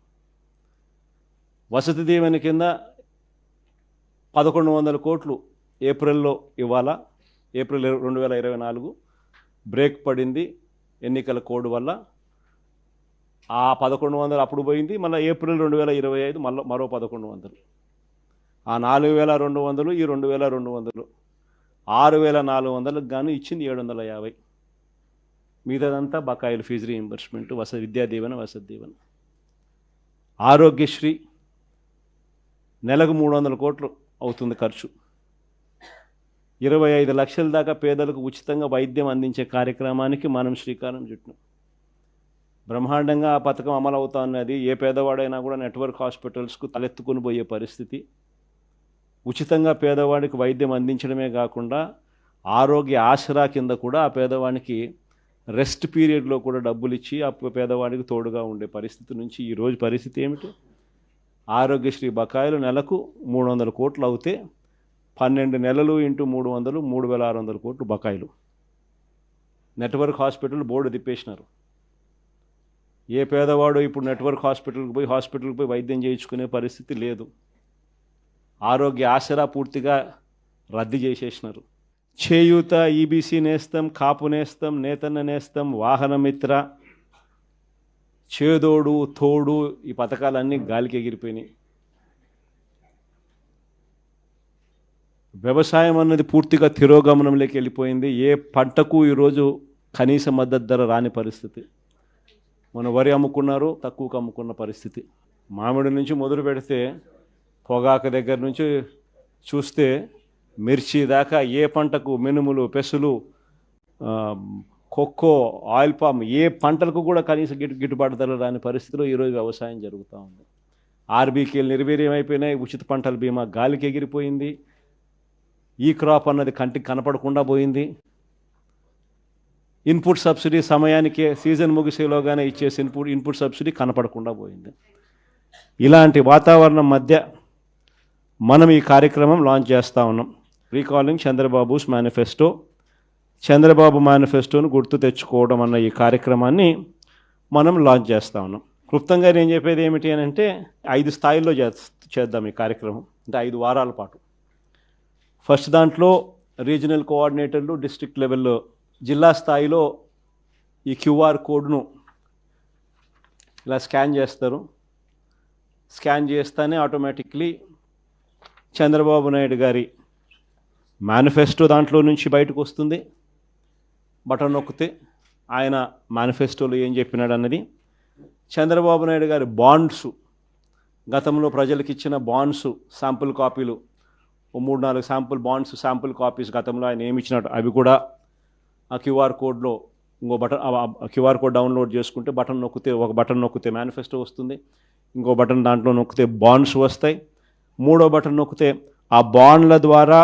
వసతి దీవెన కింద 1100 కోట్లు ఏప్రిల్లో ఇవ్వాలా. ఏప్రిల్ 2024 బ్రేక్ పడింది ఎన్నికల కోడ్ వల్ల. ఆ 1100 అప్పుడు పోయింది. మళ్ళీ ఏప్రిల్ 2025 మరో 1100. ఆ 4200 ఈ 2200 6400కు గాను ఇచ్చింది 750. మిగతాదంతా బకాయిలు, ఫీజు రీయింబర్స్మెంట్, విద్యా దీవెన, వసతి దీవెన. ఆరోగ్యశ్రీ నెలకు 300 కోట్లు అవుతుంది ఖర్చు. 25 లక్షల దాకా పేదలకు ఉచితంగా వైద్యం అందించే కార్యక్రమానికి మనం శ్రీకారం చుట్టినాం. బ్రహ్మాండంగా ఆ పథకం అమలు అవుతా ఉన్నది. ఏ పేదవాడైనా కూడా నెట్వర్క్ హాస్పిటల్స్కు తలెత్తుకుని పోయే పరిస్థితి. ఉచితంగా పేదవాడికి వైద్యం అందించడమే కాకుండా ఆరోగ్య ఆసరా కింద కూడా ఆ పేదవాడికి రెస్ట్ పీరియడ్లో కూడా డబ్బులు ఇచ్చి ఆ పేదవాడికి తోడుగా ఉండే పరిస్థితి నుంచి ఈరోజు పరిస్థితి ఏమిటి? ఆరోగ్యశ్రీ బకాయిలు నెలకు 300 కోట్లు అవుతే 12 నెలలు × 300 3600 కోట్లు బకాయిలు. నెట్వర్క్ హాస్పిటల్ బోర్డు తిప్పేసినారు. ఏ పేదవాడు ఇప్పుడు నెట్వర్క్ హాస్పిటల్కి పోయి వైద్యం చేయించుకునే పరిస్థితి లేదు. ఆరోగ్య ఆసరా పూర్తిగా రద్దు చేసేసినారు. చేయూత, ఈబీసీ నేస్తం, కాపు నేస్తం, నేతన్న నేస్తం, వాహనమిత్ర, చేదోడు తోడు, ఈ పథకాలన్నీ గాలికి ఎగిరిపోయినాయి. వ్యవసాయం అన్నది పూర్తిగా తిరోగమనంలోకి వెళ్ళిపోయింది. ఏ పంటకు ఈరోజు కనీస మద్దతు ధర రాని పరిస్థితి. మన వరి అమ్ముకున్నారు, తక్కువకు అమ్ముకున్న పరిస్థితి. మామిడి నుంచి మొదలు పెడితే పొగాకు దగ్గర నుంచి చూస్తే మిర్చి దాకా ఏ పంటకు, మినుములు, పెసులు, కొక్కో, ఆయిల్ పామ్, ఏ పంటలకు కూడా కనీస గిట్టుబాటు ధర రాని పరిస్థితిలో ఈరోజు వ్యవసాయం జరుగుతూ ఉంది. ఆర్బీకేలు నిర్వీర్యం అయిపోయినాయి. ఉచిత పంటల బీమా గాలికి ఎగిరిపోయింది. ఈ క్రాప్ అన్నది కంటికి కనపడకుండా పోయింది. ఇన్పుట్ సబ్సిడీ సమయానికి సీజన్ ముగిసేలోగానే ఇచ్చేసి ఇన్పుట్ సబ్సిడీ కనపడకుండా పోయింది. ఇలాంటి వాతావరణం మధ్య మనం ఈ కార్యక్రమం లాంచ్ చేస్తూ ఉన్నాం. రీకాలింగ్ చంద్రబాబుస్ మేనిఫెస్టో, చంద్రబాబు మేనిఫెస్టోను గుర్తు తెచ్చుకోవడం అన్న ఈ కార్యక్రమాన్ని మనం లాంచ్ చేస్తూ ఉన్నాం. క్లుప్తంగా నేను చెప్పేది ఏమిటి అని అంటే 5 స్థాయిల్లో చేద్దాం ఈ కార్యక్రమం. అంటే 5 వారాల పాటు. ఫస్ట్ దాంట్లో రీజనల్ కోఆర్డినేటర్లు, డిస్ట్రిక్ట్ లెవెల్లో, జిల్లా స్థాయిలో ఈ క్యూఆర్ కోడ్ను ఇలా స్కాన్ చేస్తారు. స్కాన్ చేస్తేనే ఆటోమేటిక్లీ చంద్రబాబు నాయుడు గారి మేనిఫెస్టో దాంట్లో నుంచి బయటకు వస్తుంది. బటన్ నొక్కితే ఆయన మేనిఫెస్టోలో ఏం చెప్పినాడు అన్నది. చంద్రబాబు నాయుడు గారి బాండ్స్, గతంలో ప్రజలకు ఇచ్చిన బాండ్స్ శాంపుల్ కాపీలు, 3-4 శాంపుల్ బాండ్స్, శాంపుల్ కాపీస్ గతంలో ఆయన ఏమి ఇచ్చినట్టు అవి కూడా ఆ క్యూఆర్ కోడ్లో ఇంకో బటన్, క్యూఆర్ కోడ్ డౌన్లోడ్ చేసుకుంటే ఒక బటన్ నొక్కితే మేనిఫెస్టో వస్తుంది. ఇంకో బటన్ దాంట్లో నొక్కితే బాండ్స్ వస్తాయి. 3వ బటన్ నొక్కితే ఆ బాండ్ల ద్వారా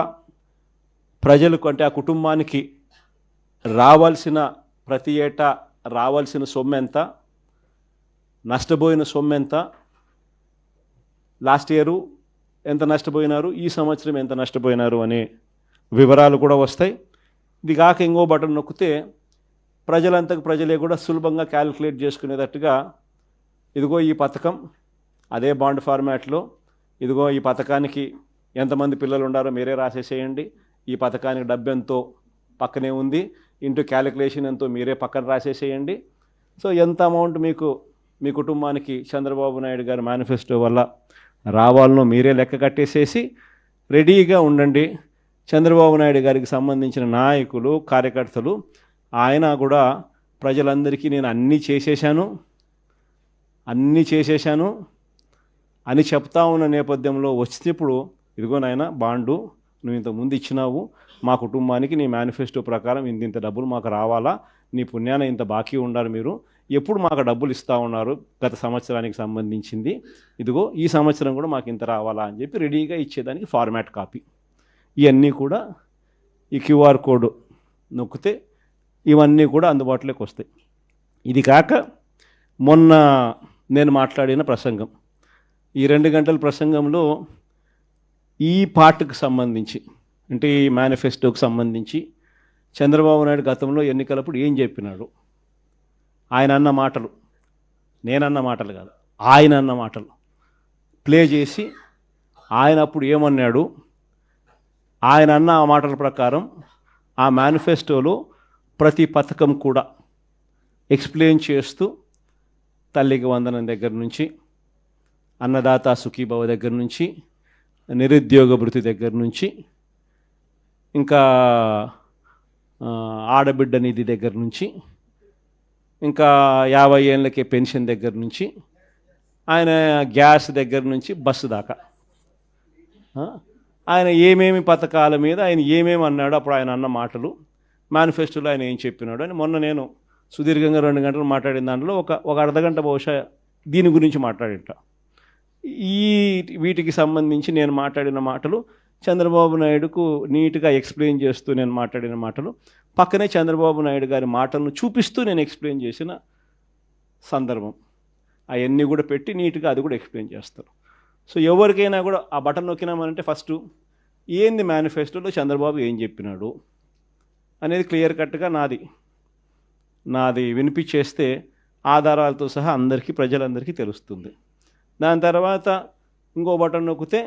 ప్రజలకు, అంటే ఆ కుటుంబానికి రావాల్సిన, ప్రతి ఏటా రావాల్సిన సొమ్ము ఎంత, నష్టపోయిన సొమ్ము ఎంత, లాస్ట్ ఇయరు ఎంత నష్టపోయినారు, ఈ సంవత్సరం ఎంత నష్టపోయినారు అనే వివరాలు కూడా వస్తాయి. ఇది కాక ఇంకో బటన్ నొక్కితే ప్రజలంతకు ప్రజలే కూడా సులభంగా క్యాలిక్యులేట్ చేసుకునేటట్టుగా, ఇదిగో ఈ పథకం అదే బాండ్ ఫార్మాట్లో, ఇదిగో ఈ పథకానికి ఎంతమంది పిల్లలు ఉండారో మీరే రాసేసేయండి, ఈ పథకానికి డబ్బెంతో పక్కనే ఉంది, ఇంటూ క్యాలిక్యులేషన్ ఎంతో మీరే పక్కన రాసేసేయండి. సో ఎంత అమౌంట్ మీకు మీ కుటుంబానికి చంద్రబాబు నాయుడు గారి మేనిఫెస్టో వల్ల రావాలనో మీరే లెక్క కట్టేసేసి రెడీగా ఉండండి. చంద్రబాబు నాయుడు గారికి సంబంధించిన నాయకులు, కార్యకర్తలు ఆయన కూడా ప్రజలందరికీ నేను అన్నీ చేసేశాను అని చెప్తా ఉన్న నేపథ్యంలో వచ్చినప్పుడు, ఇదిగో నాయన బాండు నువ్వు ఇంతకుముందు ఇచ్చినావు, మా కుటుంబానికి నీ మేనిఫెస్టో ప్రకారం ఇంత డబ్బులు మాకు రావాలా, నీ పుణ్యాన ఇంత బాకీ ఉన్నారు, మీరు ఎప్పుడు మాకు డబ్బులు ఇస్తూ ఉన్నారు గత సంవత్సరానికి సంబంధించింది, ఇదిగో ఈ సంవత్సరం కూడా మాకు ఇంత రావాలా అని చెప్పి రెడీగా ఇచ్చేదానికి ఫార్మాట్ కాపీ. ఇవన్నీ కూడా ఈ క్యూఆర్ కోడ్ నొక్కితే ఇవన్నీ కూడా అందుబాటులోకి వస్తాయి. ఇది కాక మొన్న నేను మాట్లాడిన ప్రసంగం, ఈ 2 గంటల ప్రసంగంలో ఈ పార్ట్కి సంబంధించి, అంటే ఈ మేనిఫెస్టోకి సంబంధించి చంద్రబాబు నాయుడు గతంలో ఎన్నికలప్పుడు ఏం చెప్పినాడు, ఆయన అన్న మాటలు, నేనన్న మాటలు కాదు, ఆయన అన్న మాటలు ప్లే చేసి ఆయన అప్పుడు ఏమన్నాడు, ఆయన అన్న ఆ మాటల ప్రకారం ఆ మేనిఫెస్టోలో ప్రతి పథకం కూడా ఎక్స్ప్లెయిన్ చేస్తూ తల్లికి వందనం దగ్గర నుంచి, అన్నదాత సుఖీభవ దగ్గర నుంచి, నిరుద్యోగ భృతి దగ్గర నుంచి, ఇంకా ఆడబిడ్డ నిధి దగ్గర నుంచి, ఇంకా 50 ఏళ్ళకే పెన్షన్ దగ్గర నుంచి, ఆయన గ్యాస్ దగ్గర నుంచి బస్సు దాకా ఆయన ఏమేమి పథకాల మీద ఆయన ఏమేమి అన్నాడు, అప్పుడు ఆయన అన్న మాటలు, మేనిఫెస్టోలో ఆయన ఏం చెప్పినాడు అని మొన్న నేను సుదీర్ఘంగా 2 గంటలు మాట్లాడిన దాంట్లో ఒక అర్ధగంట బహుశా దీని గురించి మాట్లాడింట. వీటికి సంబంధించి నేను మాట్లాడిన మాటలు చంద్రబాబు నాయుడుకు నీట్గా ఎక్స్ప్లెయిన్ చేస్తూ నేను మాట్లాడిన మాటలు, పక్కనే చంద్రబాబు నాయుడు గారి మాటలను చూపిస్తూ నేను ఎక్స్ప్లెయిన్ చేసిన సందర్భం, అవన్నీ కూడా పెట్టి నీట్గా అది కూడా ఎక్స్ప్లెయిన్ చేస్తారు. సో ఎవరికైనా కూడా ఆ బటన్ నొక్కినామనంటే ఫస్ట్ ఏంది మేనిఫెస్టోలో చంద్రబాబు ఏం చెప్పినాడు అనేది క్లియర్ కట్గా నాది వినిపించేస్తే ఆధారాలతో సహా ప్రజలందరికీ తెలుస్తుంది. దాని తర్వాత ఇంకో బటన్ నొక్కితే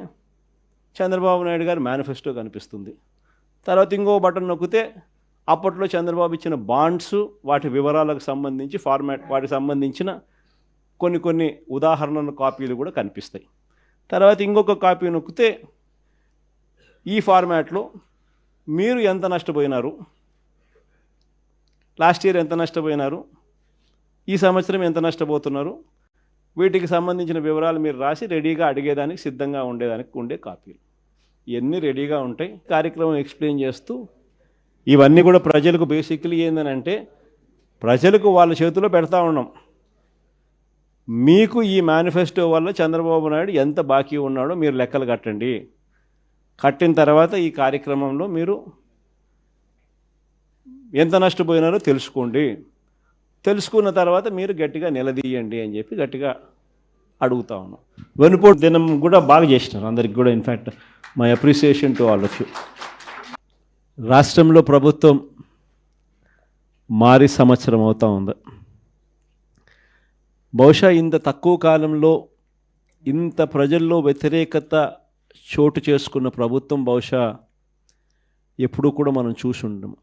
చంద్రబాబు నాయుడు గారి మేనిఫెస్టో కనిపిస్తుంది. తర్వాత ఇంకో బటన్ నొక్కితే అప్పట్లో చంద్రబాబు ఇచ్చిన బాండ్స్, వాటి వివరాలకు సంబంధించి వాటికి సంబంధించిన కొన్ని ఉదాహరణల కాపీలు కూడా కనిపిస్తాయి. తర్వాత ఇంకొక కాపీ నొక్కితే ఈ ఫార్మాట్లో మీరు ఎంత నష్టపోయినారు, లాస్ట్ ఇయర్ ఎంత నష్టపోయినారు, ఈ సంవత్సరం ఎంత నష్టపోతున్నారు, వీటికి సంబంధించిన వివరాలు మీరు రాసి రెడీగా అడిగేదానికి సిద్ధంగా ఉండేదానికి ఉండే కాపీలు ఇవన్నీ రెడీగా ఉంటాయి. కార్యక్రమం ఎక్స్ప్లెయిన్ చేస్తూ ఇవన్నీ కూడా ప్రజలకు బేసిక్లీ ఏంటంటే ప్రజలకు వాళ్ళ చేతిలో పెడతా ఉన్నాం. మీకు ఈ మేనిఫెస్టో వల్ల చంద్రబాబు నాయుడు ఎంత బాకీ ఉన్నాడో మీరు లెక్కలు కట్టండి. కట్టిన తర్వాత ఈ కార్యక్రమంలో మీరు ఎంత నష్టపోయినారో తెలుసుకోండి. తెలుసుకున్న తర్వాత మీరు గట్టిగా నిలదీయండి అని చెప్పి గట్టిగా అడుగుతా ఉన్నాం. వెనుపోటు దినం కూడా బాగా చేసినారు అందరికి కూడా. In fact my appreciation to all of you. రాష్ట్రంలో ప్రభుత్వం మారి సంవత్సరం అవుతూ ఉంది. బహుశా ఇంత తక్కువ కాలంలో ఇంత ప్రజల్లో వ్యతిరేకత చోటు చేసుకున్న ప్రభుత్వం బహుశా ఎప్పుడూ కూడా మనం చూసి ఉండము.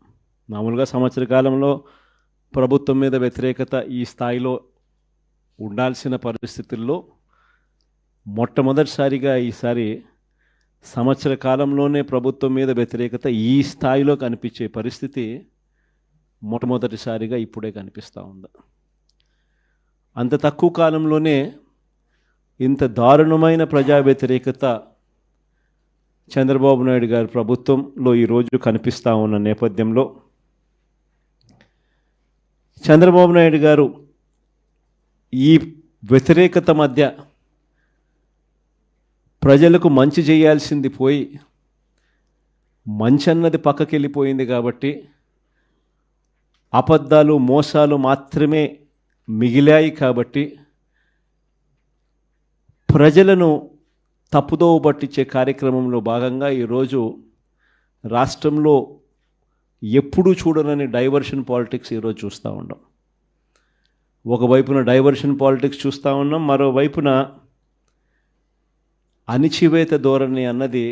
మామూలుగా సంవత్సర కాలంలో ప్రభుత్వం మీద వ్యతిరేకత ఈ స్థాయిలో ఉండాల్సిన పరిస్థితుల్లో మొట్టమొదటిసారిగా ఈసారి సంవత్సర కాలంలోనే ప్రభుత్వం మీద వ్యతిరేకత ఈ స్థాయిలో కనిపించే పరిస్థితి మొట్టమొదటిసారిగా ఇప్పుడే కనిపిస్తూ ఉంది. అంత తక్కువ కాలంలోనే ఇంత దారుణమైన ప్రజా వ్యతిరేకత చంద్రబాబు నాయుడు గారి ప్రభుత్వంలో ఈరోజు కనిపిస్తూ ఉన్న నేపథ్యంలో చంద్రబాబు నాయుడు గారు ఈ వ్యతిరేకత మధ్య ప్రజలకు మంచి చేయాల్సింది పోయి మంచి అన్నది పక్కకి వెళ్ళిపోయింది కాబట్టి అబద్ధాలు మోసాలు మాత్రమే మిగిలాయి కాబట్టి ప్రజలను తప్పుదోవ పట్టించే కార్యక్రమంలో భాగంగా ఈరోజు రాష్ట్రంలో ఎప్పుడూ చూడనని డైవర్షన్ పాలిటిక్స్ ఈరోజు చూస్తూ ఉన్నాం. ఒకవైపున డైవర్షన్ పాలిటిక్స్ చూస్తూ ఉన్నాం, మరోవైపున అణిచివేత ధోరణి అన్నది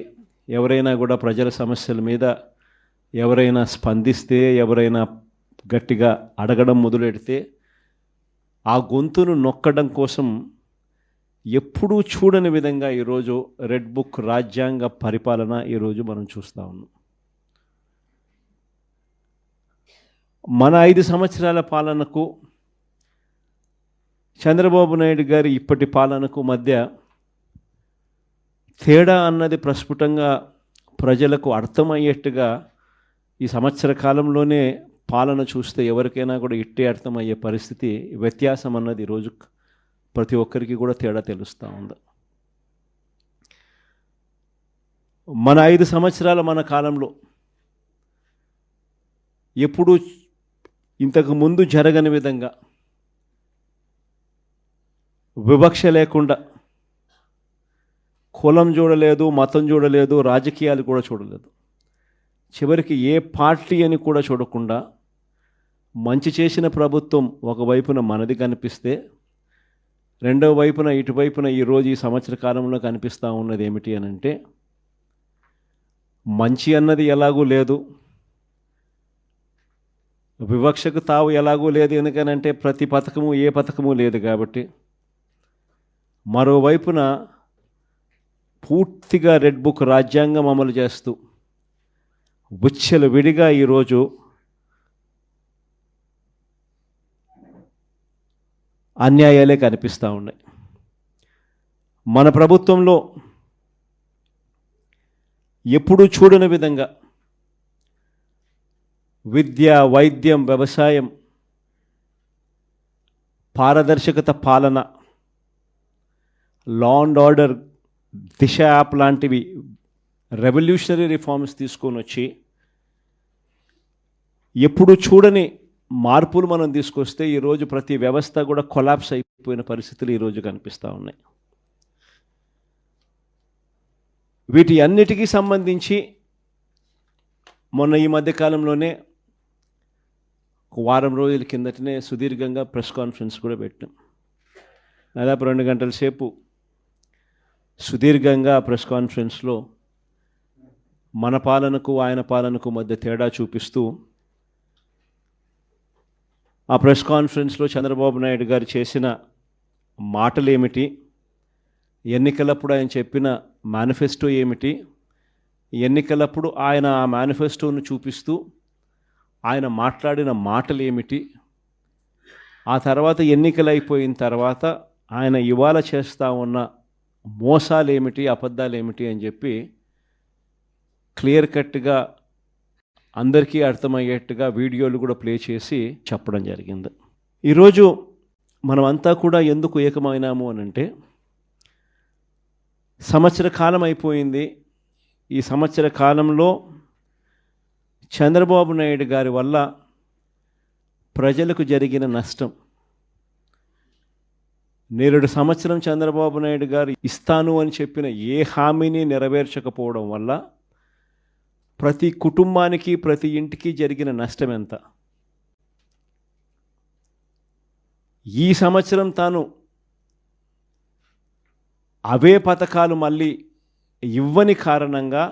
ఎవరైనా కూడా ప్రజల సమస్యల మీద ఎవరైనా స్పందిస్తే, ఎవరైనా గట్టిగా అడగడం మొదలెడితే ఆ గొంతును నొక్కడం కోసం ఎప్పుడూ చూడని విధంగా ఈరోజు రెడ్ బుక్ రాజ్యాంగ పరిపాలన ఈరోజు మనం చూస్తూ ఉన్నాం. మన 5 సంవత్సరాల పాలనకు చంద్రబాబు నాయుడు గారి ఇప్పటి పాలనకు మధ్య తేడా అన్నది ప్రస్ఫుటంగా ప్రజలకు అర్థమయ్యేట్టుగా ఈ సంవత్సర కాలంలోనే పాలన చూస్తే ఎవరికైనా కూడా ఇట్టే అర్థమయ్యే పరిస్థితి, వ్యత్యాసం అన్నది ఈరోజు ప్రతి ఒక్కరికి కూడా తేడా తెలుస్తూ ఉంది. మన 5 సంవత్సరాల మన కాలంలో ఎప్పుడూ ఇంతకు ముందు జరగని విధంగా వివక్ష లేకుండా, కులం చూడలేదు, మతం చూడలేదు, రాజకీయాలు కూడా చూడలేదు, చివరికి ఏ పార్టీ అని కూడా చూడకుండా మంచి చేసిన ప్రభుత్వం ఒకవైపున మనది కనిపిస్తే, రెండవ వైపున ఇటువైపున ఈరోజు ఈ సంవత్సర కాలంలో కనిపిస్తూ ఉన్నది ఏమిటి అని అంటే, మంచి అన్నది ఎలాగూ లేదు, వివక్షకు తావు ఎలాగూ లేదు. ఎందుకనంటే ప్రతి పథకము ఏ పథకము లేదు కాబట్టి. మరోవైపున పూర్తిగా రెడ్ బుక్ రాజ్యాంగం అమలు చేస్తూ విచ్చల విడిగా ఈరోజు అన్యాయాలే కనిపిస్తూ ఉన్నాయి. మన ప్రభుత్వంలో ఎప్పుడూ చూడని విధంగా విద్య, వైద్యం, వ్యవసాయం, పారదర్శకత పాలన, law and order, Disha app లాంటివి రెవల్యూషనరీ రిఫార్మ్స్ తీసుకొని వచ్చి ఎప్పుడు చూడని మార్పులు మనం తీసుకొస్తే ఈరోజు ప్రతి వ్యవస్థ కూడా కొలాప్స్ అయిపోయిన పరిస్థితులు ఈరోజు కనిపిస్తూ ఉన్నాయి. వీటి అన్నిటికీ సంబంధించి మొన్న ఈ మధ్యకాలంలోనే ఒక వారం రోజుల కిందటనే సుదీర్ఘంగా ప్రెస్ కాన్ఫరెన్స్ కూడా పెట్టాం. దాదాపు 2 గంటల సేపు సుదీర్ఘంగా ప్రెస్ కాన్ఫరెన్స్లో మన పాలనకు ఆయన పాలనకు మధ్య తేడా చూపిస్తూ ఆ ప్రెస్ కాన్ఫరెన్స్లో చంద్రబాబు నాయుడు గారు చేసిన మాటలు ఏమిటి, ఎన్నికలప్పుడు ఆయన చెప్పిన మేనిఫెస్టో ఏమిటి, ఎన్నికలప్పుడు ఆయన ఆ మేనిఫెస్టోను చూపిస్తూ ఆయన మాట్లాడిన మాటలు ఏమిటి, ఆ తర్వాత ఎన్నికలు అయిపోయిన తర్వాత ఆయన ఇవాళ చేస్తూ ఉన్న మోసాలు ఏమిటి, అబద్ధాలు ఏమిటి అని చెప్పి క్లియర్ కట్గా అందరికీ అర్థమయ్యేట్టుగా వీడియోలు కూడా ప్లే చేసి చెప్పడం జరిగింది. ఈరోజు మనమంతా కూడా ఎందుకు ఏకమైనాము అని అంటే, సంవత్సర కాలం అయిపోయింది. ఈ సంవత్సర కాలంలో చంద్రబాబు నాయుడు గారి వల్ల ప్రజలకు జరిగిన నష్టం, 2 సంవత్సరం చంద్రబాబు నాయుడు గారు ఇస్తాను అని చెప్పిన ఏ హామీని నెరవేర్చకపోవడం వల్ల ప్రతి కుటుంబానికి, ప్రతి ఇంటికి జరిగిన నష్టం ఎంత. ఈ సంవత్సరం తాను అవే పథకాలు మళ్ళీ ఇవ్వని కారణంగా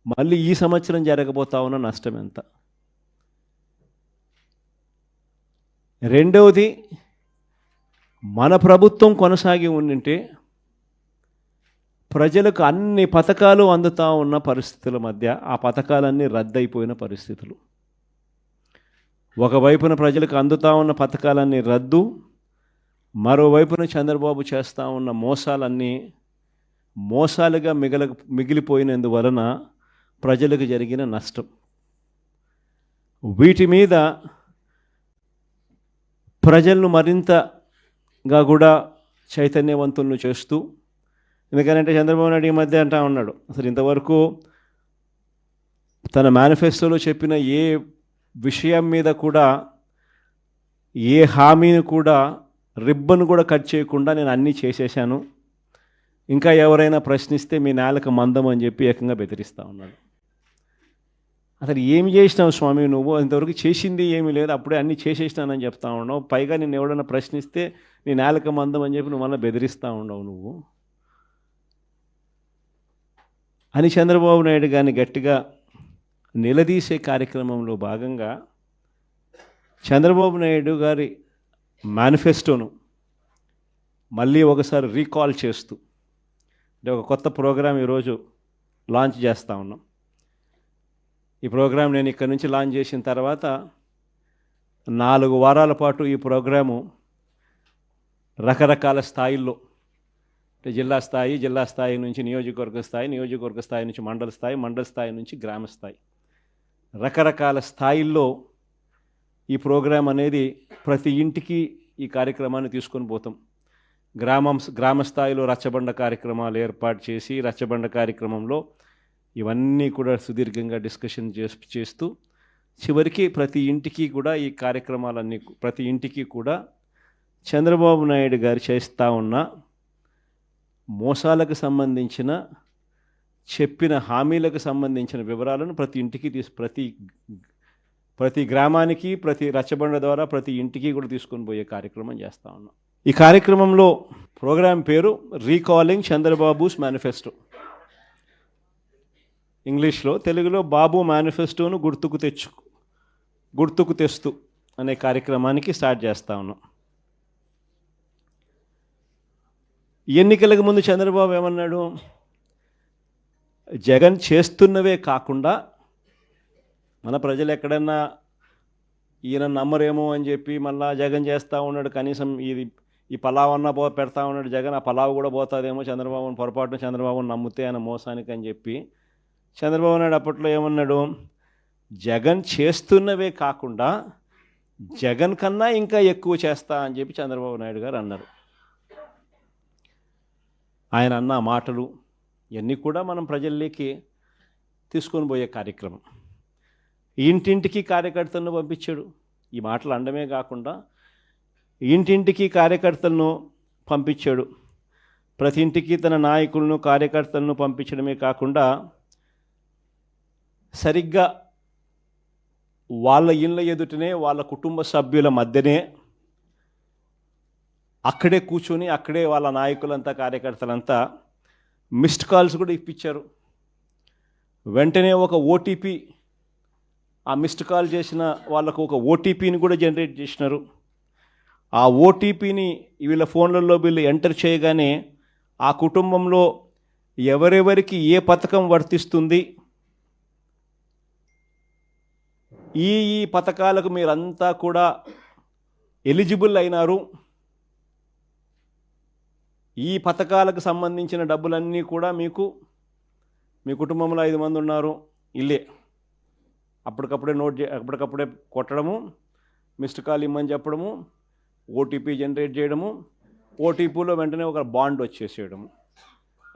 మళ్ళీ ఈ సంవత్సరం జరగబోతా ఉన్న నష్టం ఎంత. రెండవది, మన ప్రభుత్వం కొనసాగి ఉండింటే ప్రజలకు అన్ని పథకాలు అందుతూ ఉన్న పరిస్థితుల మధ్య ఆ పథకాలన్నీ రద్దయిపోయిన పరిస్థితులు. ఒకవైపున ప్రజలకు అందుతూ ఉన్న పథకాలన్నీ రద్దు, మరోవైపున చంద్రబాబు చేస్తూ ఉన్న మోసాలన్నీ మోసాలుగా మిగిలిపోయినందువలన ప్రజలకు జరిగిన నష్టం. వీటి మీద ప్రజలను మరింతగా కూడా చైతన్యవంతులను చేస్తూ, ఎందుకంటే చంద్రబాబు నాయుడు ఈ మధ్య అంటా ఉన్నాడు, అసలు ఇంతవరకు తన మేనిఫెస్టోలో చెప్పిన ఏ విషయం మీద కూడా, ఏ హామీని కూడా, రిబ్బన్ కూడా కట్ చేయకుండా నేను అన్నీ చేసేసాను, ఇంకా ఎవరైనా ప్రశ్నిస్తే మీ నేలకు మందం అని చెప్పి ఏకంగా బెదిరిస్తూ ఉన్నాడు. అసలు ఏమి చేసినావు స్వామి నువ్వు? ఇంతవరకు చేసింది ఏమీ లేదు, అప్పుడే అన్నీ చేసేసినానని చెప్తా ఉన్నావు. పైగా నేను ఎవడన్నా ప్రశ్నిస్తే నీ నేలకు మందం అని చెప్పి నువ్వు మళ్ళీ బెదిరిస్తూ ఉండవు నువ్వు అని చంద్రబాబు నాయుడు గారిని గట్టిగా నిలదీసే కార్యక్రమంలో భాగంగా చంద్రబాబు నాయుడు గారి మేనిఫెస్టోను మళ్ళీ ఒకసారి రీకాల్ చేస్తూ అంటే ఒక కొత్త ప్రోగ్రాం ఈరోజు లాంచ్ చేస్తూ ఉన్నాం. ఈ ప్రోగ్రాం నేను ఇక్కడి నుంచి లాంచ్ చేసిన తర్వాత 4 వారాల పాటు ఈ ప్రోగ్రాము రకరకాల స్థాయిల్లో అంటే జిల్లా స్థాయి నుంచి నియోజకవర్గ స్థాయి నుంచి మండల స్థాయి నుంచి గ్రామ స్థాయి రకరకాల స్థాయిల్లో ఈ ప్రోగ్రాం అనేది ప్రతి ఇంటికి ఈ కార్యక్రమాన్ని తీసుకొని పోతాం. గ్రామ స్థాయిలో రచ్చబండ కార్యక్రమాలు ఏర్పాటు చేసి రచ్చబండ కార్యక్రమంలో ఇవన్నీ కూడా సుదీర్ఘంగా డిస్కషన్ చేస్తూ చివరికి ప్రతి ఇంటికి కూడా ఈ కార్యక్రమాలన్నీ ప్రతి ఇంటికి కూడా చంద్రబాబు నాయుడు గారు చేస్తూ ఉన్న మోసాలకు సంబంధించిన చెప్పిన హామీలకు సంబంధించిన వివరాలను ప్రతి ఇంటికి ప్రతి గ్రామానికి ప్రతి రచ్చబండ ద్వారా ప్రతి ఇంటికి కూడా తీసుకొని పోయే కార్యక్రమం చేస్తూ ఉన్నాం. ఈ కార్యక్రమంలో ప్రోగ్రాం పేరు రీకాలింగ్ చంద్రబాబుస్ మేనిఫెస్టో. ఇంగ్లీష్లో, తెలుగులో బాబు మేనిఫెస్టోను గుర్తుకు తెస్తూ అనే కార్యక్రమానికి స్టార్ట్ చేస్తూ ఉన్నాం. ఎన్నికలకు ముందు చంద్రబాబు ఏమన్నాడు? జగన్ చేస్తున్నవే కాకుండా మన ప్రజలు ఎక్కడన్నా ఈయన నమ్మరేమో అని చెప్పి మళ్ళా జగన్ చేస్తూ ఉన్నాడు, కనీసం ఈ పలావ్ అన్న పెడతా ఉన్నాడు జగన్, ఆ పలావ్ కూడా పోతుందేమో చంద్రబాబుని పొరపాటున చంద్రబాబుని నమ్మితే ఆయన మోసానికి అని చెప్పి చంద్రబాబు నాయుడు అప్పట్లో ఏమన్నాడు? జగన్ చేస్తున్నవే కాకుండా జగన్ కన్నా ఇంకా ఎక్కువ చేస్తా అని చెప్పి చంద్రబాబు నాయుడు గారు అన్నారు. ఆయన అన్న మాటలు ఇవన్నీ కూడా మనం ప్రజల్లోకి తీసుకొని పోయే కార్యక్రమం. ఇంటింటికి కార్యకర్తలను పంపించాడు. ఈ మాటలు అనడమే కాకుండా ఇంటింటికి కార్యకర్తలను పంపించాడు. ప్రతి ఇంటికి తన నాయకులను కార్యకర్తలను పంపించడమే కాకుండా సరిగ్గా వాళ్ళ ఇళ్ళ ఎదుటనే వాళ్ళ కుటుంబ సభ్యుల మధ్యనే అక్కడే కూర్చొని అక్కడే వాళ్ళ నాయకులంతా కార్యకర్తలంతా మిస్డ్ కాల్స్ కూడా ఇప్పించారు. వెంటనే ఒక ఓటీపీ, ఆ మిస్డ్ కాల్ చేసిన వాళ్ళకు ఒక ఓటీపీని కూడా జనరేట్ చేసినారు. ఆ ఓటీపీని వీళ్ళ ఫోన్లలో వీళ్ళు ఎంటర్ చేయగానే ఆ కుటుంబంలో ఎవరెవరికి ఏ పథకం వర్తిస్తుంది, ఈ పథకాలకు మీరంతా కూడా ఎలిజిబుల్ అయినారు, ఈ పథకాలకు సంబంధించిన డబ్బులన్నీ కూడా మీకు మీ కుటుంబంలో 5 మంది ఉన్నారు ఇల్లే అప్పటికప్పుడే కొట్టడము, మిస్డ్ కాల్ ఇమ్మని చెప్పడము, ఓటీపీ జనరేట్ చేయడము, ఓటీపీలో వెంటనే ఒక బాండ్ వచ్చేసేయడము.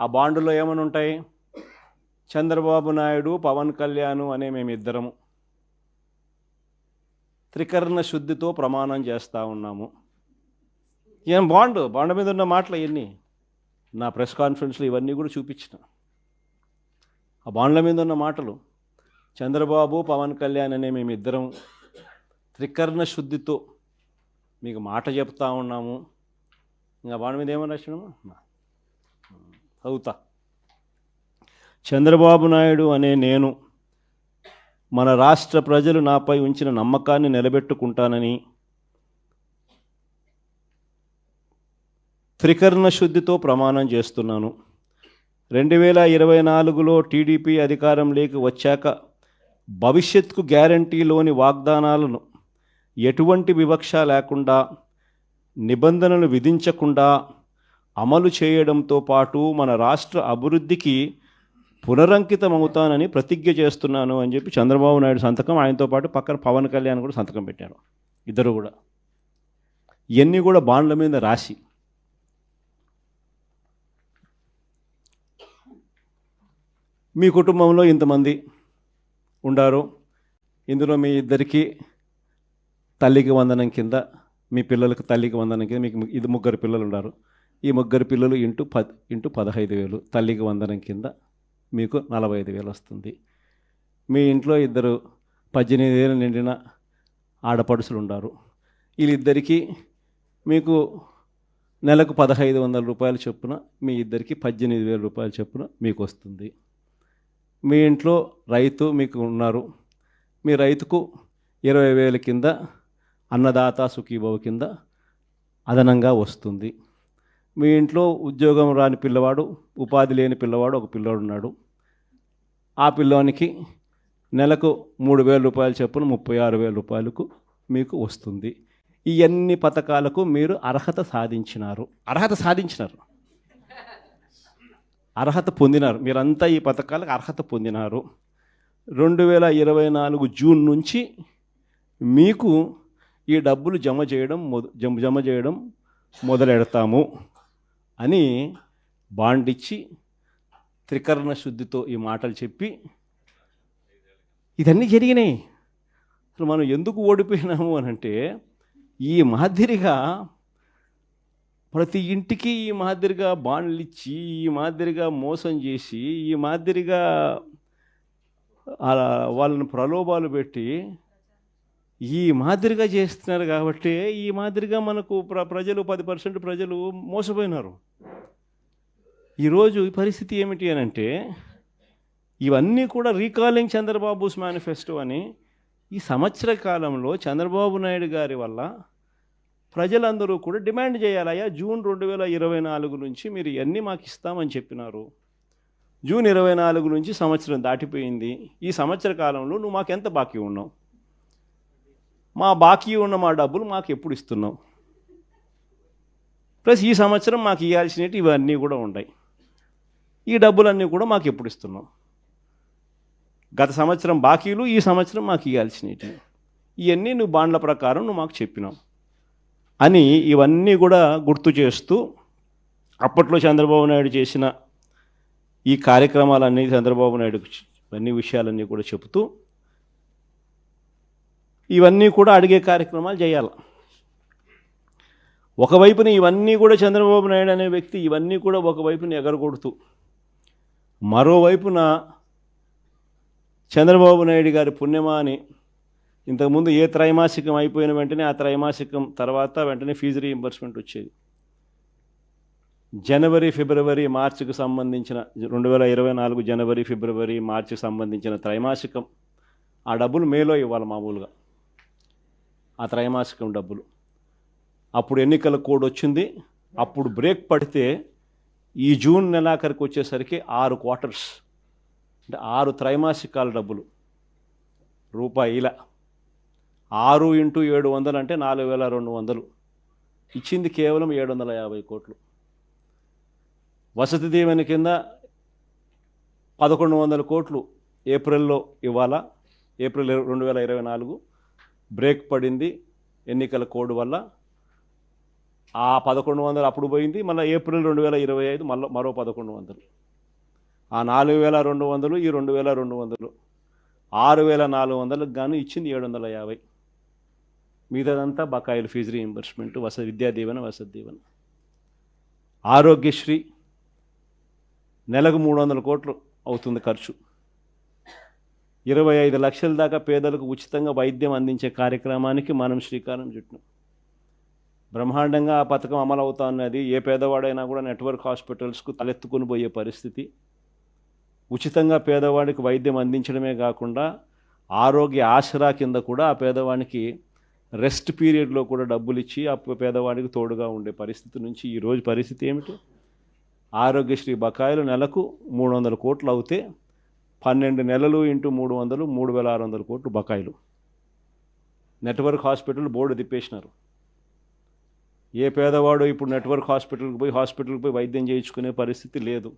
ఆ బాండులో ఏమని ఉంటాయి? చంద్రబాబు నాయుడు, పవన్ కళ్యాణ్ అనే మేమిద్దరము త్రికరణ శుద్ధితో ప్రమాణం చేస్తూ ఉన్నాము. ఏం బాండ్ మీద ఉన్న మాటలు ఇవన్నీ నా ప్రెస్ కాన్ఫరెన్స్లో ఇవన్నీ కూడా చూపించిన. ఆ బాండ్ల మీద ఉన్న మాటలు చంద్రబాబు, పవన్ కళ్యాణ్ అనే మేమిద్దరం త్రికరణ శుద్ధితో మీకు మాట చెప్తా ఉన్నాము. ఇంకా బాండ్ మీద ఏమని రాసినాము చదువుతా. చంద్రబాబు నాయుడు అనే నేను మన రాష్ట్ర ప్రజలు నాపై ఉంచిన నమ్మకాన్ని నిలబెట్టుకుంటానని త్రికరణ శుద్ధితో ప్రమాణం చేస్తున్నాను. 2024లో టీడీపీ అధికారంలోకి వచ్చాక భవిష్యత్తుకు గ్యారంటీలోని వాగ్దానాలను ఎటువంటి వివక్ష లేకుండా, నిబంధనలు విధించకుండా అమలు చేయడంతో పాటు మన రాష్ట్ర అభివృద్ధికి పునరంకితమవుతానని ప్రతిజ్ఞ చేస్తున్నాను అని చెప్పి చంద్రబాబు నాయుడు సంతకం, ఆయనతో పాటు పక్కన పవన్ కళ్యాణ్ కూడా సంతకం పెట్టారు. ఇద్దరు కూడా ఇవన్నీ కూడా బాండ్ల మీద రాసి మీ కుటుంబంలో ఇంతమంది ఉండారు, ఇందులో మీ ఇద్దరికి తల్లికి వందనం కింద, మీ పిల్లలకు తల్లికి వందనం కింద మీకు 3 పిల్లలు ఉన్నారు. ఈ 3 పిల్లలు ఇంటూ 15,000 తల్లికి వందనం కింద మీకు 45,000 వస్తుంది. మీ ఇంట్లో 2 18 నిండిన ఆడపడుసులు ఉన్నారు. వీళ్ళిద్దరికీ మీకు నెలకు 1,500 రూపాయల చొప్పున, మీ ఇద్దరికి 18,000 రూపాయల చొప్పున మీకు వస్తుంది. మీ ఇంట్లో రైతు మీకు ఉన్నారు, మీ రైతుకు 20,000 కింద అన్నదాత సుఖీభవ కింద అదనంగా వస్తుంది. మీ ఇంట్లో ఉద్యోగం రాని పిల్లవాడు, ఉపాధి లేని పిల్లవాడు ఒక పిల్లోడు ఉన్నాడు. ఆ పిల్లోనికి నెలకు 3,000 రూపాయలు చొప్పున 36,000 రూపాయలకు మీకు వస్తుంది. ఈ అన్ని పథకాలకు మీరు అర్హత సాధించినారు. అర్హత పొందినారు. మీరంతా ఈ పథకాలకు అర్హత పొందినారు. 2024 జూన్ నుంచి మీకు ఈ డబ్బులు జమ చేయడం మొదలెడతాము అని బాండ్ ఇచ్చి త్రికరణ శుద్ధితో ఈ మాటలు చెప్పి ఇదన్నీ జరిగినాయి. అసలు మనం ఎందుకు ఓడిపోయినాము అని అంటే, ఈ మాదిరిగా ప్రతి ఇంటికి ఈ మాదిరిగా బాండ్లు ఇచ్చి, ఈ మాదిరిగా మోసం చేసి, ఈ మాదిరిగా వాళ్ళని ప్రలోభాలు పెట్టి ఈ మాదిరిగా చేస్తున్నారు. కాబట్టి ఈ మాదిరిగా మనకు ప్రజలు 10% ప్రజలు మోసపోయినారు. ఈరోజు ఈ పరిస్థితి ఏమిటి అని అంటే, ఇవన్నీ కూడా రీకాలింగ్ చంద్రబాబుస్ మేనిఫెస్టో అని ఈ సంవత్సర కాలంలో చంద్రబాబు నాయుడు గారి వల్ల ప్రజలందరూ కూడా డిమాండ్ చేయాలయ్యా, జూన్ 2024 నుంచి మీరు ఇవన్నీ మాకు ఇస్తామని చెప్పినారు. జూన్ 24 నుంచి సంవత్సరం దాటిపోయింది. ఈ సంవత్సర కాలంలో నువ్వు మాకు ఎంత బాకీ ఉన్నావు, మా బాకీ ఉన్న మా డబ్బులు మాకు ఎప్పుడు ఇస్తున్నావు, ప్లస్ ఈ సంవత్సరం మాకు ఇవ్వాల్సినవి ఇవన్నీ కూడా ఉంటాయి, ఈ డబ్బులన్నీ కూడా మాకు ఎప్పుడు ఇస్తున్నావు, గత సంవత్సరం బాకీలు ఈ సంవత్సరం మాకు ఇవ్వాల్సినవి ఇవన్నీ నువ్వు బాండ్ల ప్రకారం నువ్వు మాకు చెప్పినావు అని ఇవన్నీ కూడా గుర్తు చేస్తూ అప్పట్లో చంద్రబాబు నాయుడు చేసిన ఈ కార్యక్రమాలన్నీ చంద్రబాబు నాయుడు అన్ని విషయాలన్నీ కూడా చెబుతూ ఇవన్నీ కూడా అడిగే కార్యక్రమాలు చేయాలి. ఒకవైపున ఇవన్నీ కూడా చంద్రబాబు నాయుడు అనే వ్యక్తి ఇవన్నీ కూడా ఒకవైపున ఎగరగొడుతూ, మరోవైపున చంద్రబాబు నాయుడు గారి పుణ్యమా అని ఇంతకుముందు ఏ త్రైమాసికం అయిపోయిన వెంటనే ఆ త్రైమాసికం తర్వాత వెంటనే ఫీజు రీయింబర్స్మెంట్ వచ్చేది. జనవరి ఫిబ్రవరి మార్చికి సంబంధించిన 2024 జనవరి ఫిబ్రవరి మార్చికి సంబంధించిన త్రైమాసికం ఆ డబ్బులు మేలో ఇవ్వాలి మామూలుగా, ఆ త్రైమాసికం డబ్బులు. అప్పుడు ఎన్నికల కోడ్ వచ్చింది. అప్పుడు బ్రేక్ పడితే ఈ జూన్ నెలాఖరికి వచ్చేసరికి 6 క్వార్టర్స్ అంటే 6 త్రైమాసికాల డబ్బులు రూపాయిల 6 × 700 అంటే 4,200 ఇచ్చింది కేవలం 750 కోట్లు. వసతి దీవెన కింద 1,100 కోట్లు ఏప్రిల్లో ఇవ్వాలా. ఏప్రిల్ 2024 బ్రేక్ పడింది ఎన్నికల కోడ్ వల్ల. ఆ 1,100 అప్పుడు పోయింది. మళ్ళీ ఏప్రిల్ 2025 మరో 1,100. ఆ 4,200 ఈ 2,200 6,400కు గాను ఇచ్చింది 750. మిగతాదంతా బకాయిలు, ఫీజు రీయింబర్స్మెంట్, విద్యా దీవెన, వసతి దీవెన. ఆరోగ్యశ్రీ నెలకు 300 కోట్లు అవుతుంది ఖర్చు. 25 లక్షల దాకా పేదలకు ఉచితంగా వైద్యం అందించే కార్యక్రమానికి మనం శ్రీకారం చుట్టినాం. బ్రహ్మాండంగా ఆ పథకం అమలు అవుతా ఉన్నది. ఏ పేదవాడైనా కూడా నెట్వర్క్ హాస్పిటల్స్కు తలెత్తుకుని పోయే పరిస్థితి. ఉచితంగా పేదవాడికి వైద్యం అందించడమే కాకుండా ఆరోగ్య ఆసరా కింద కూడా ఆ పేదవాడికి రెస్ట్ పీరియడ్లో కూడా డబ్బులు ఇచ్చి ఆ పేదవాడికి తోడుగా ఉండే పరిస్థితి నుంచి ఈరోజు పరిస్థితి ఏమిటి? ఆరోగ్యశ్రీ బకాయిలు నెలకు 300 కోట్లు అవుతే 12 నెలలు × 300 3,600 కోట్లు బకాయిలు. నెట్వర్క్ హాస్పిటల్ బోర్డు తిప్పేసినారు. ఏ పేదవాడు ఇప్పుడు నెట్వర్క్ హాస్పిటల్కి పోయి వైద్యం చేయించుకునే పరిస్థితి లేదు.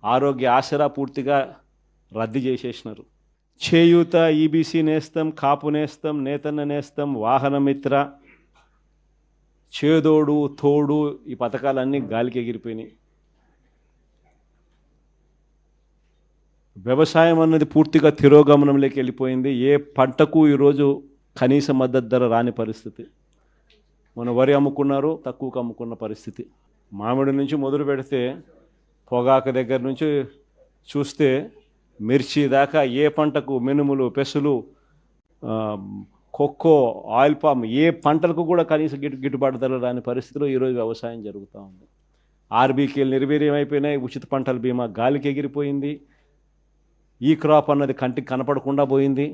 ఆరోగ్య ఆసరా పూర్తిగా రద్దు చేసేసినారు. చేయూత, ఈబీసీ నేస్తం, కాపు నేస్తం, నేతన్న నేస్తం, వాహనమిత్ర, చేదోడు తోడు ఈ పథకాలన్నీ గాలికి ఎగిరిపోయినాయి. వ్యవసాయం అన్నది పూర్తిగా తిరోగమనంలోకి వెళ్ళిపోయింది. ఏ పంటకు ఈరోజు కనీస మద్దతు ధర రాని పరిస్థితి. మన వరి అమ్ముకున్నారు, తక్కువకు అమ్ముకున్న పరిస్థితి. మామిడి నుంచి మొదలు పెడితే పొగాకు దగ్గర నుంచి చూస్తే మిర్చి దాకా ఏ పంటకు, మినుములు, పెసులు, కొక్కో, ఆయిల్ పామ్ ఏ పంటలకు కూడా కనీస గిట్టుబాటు ధర రాని పరిస్థితిలో ఈరోజు వ్యవసాయం జరుగుతూ ఉంది. ఆర్బీకేలు నిర్వీర్యం అయిపోయినాయి. ఉచిత పంటల బీమా గాలికి ఎగిరిపోయింది. ఈ క్రాప్ అన్నది కంటికి కనపడకుండా పోయింది.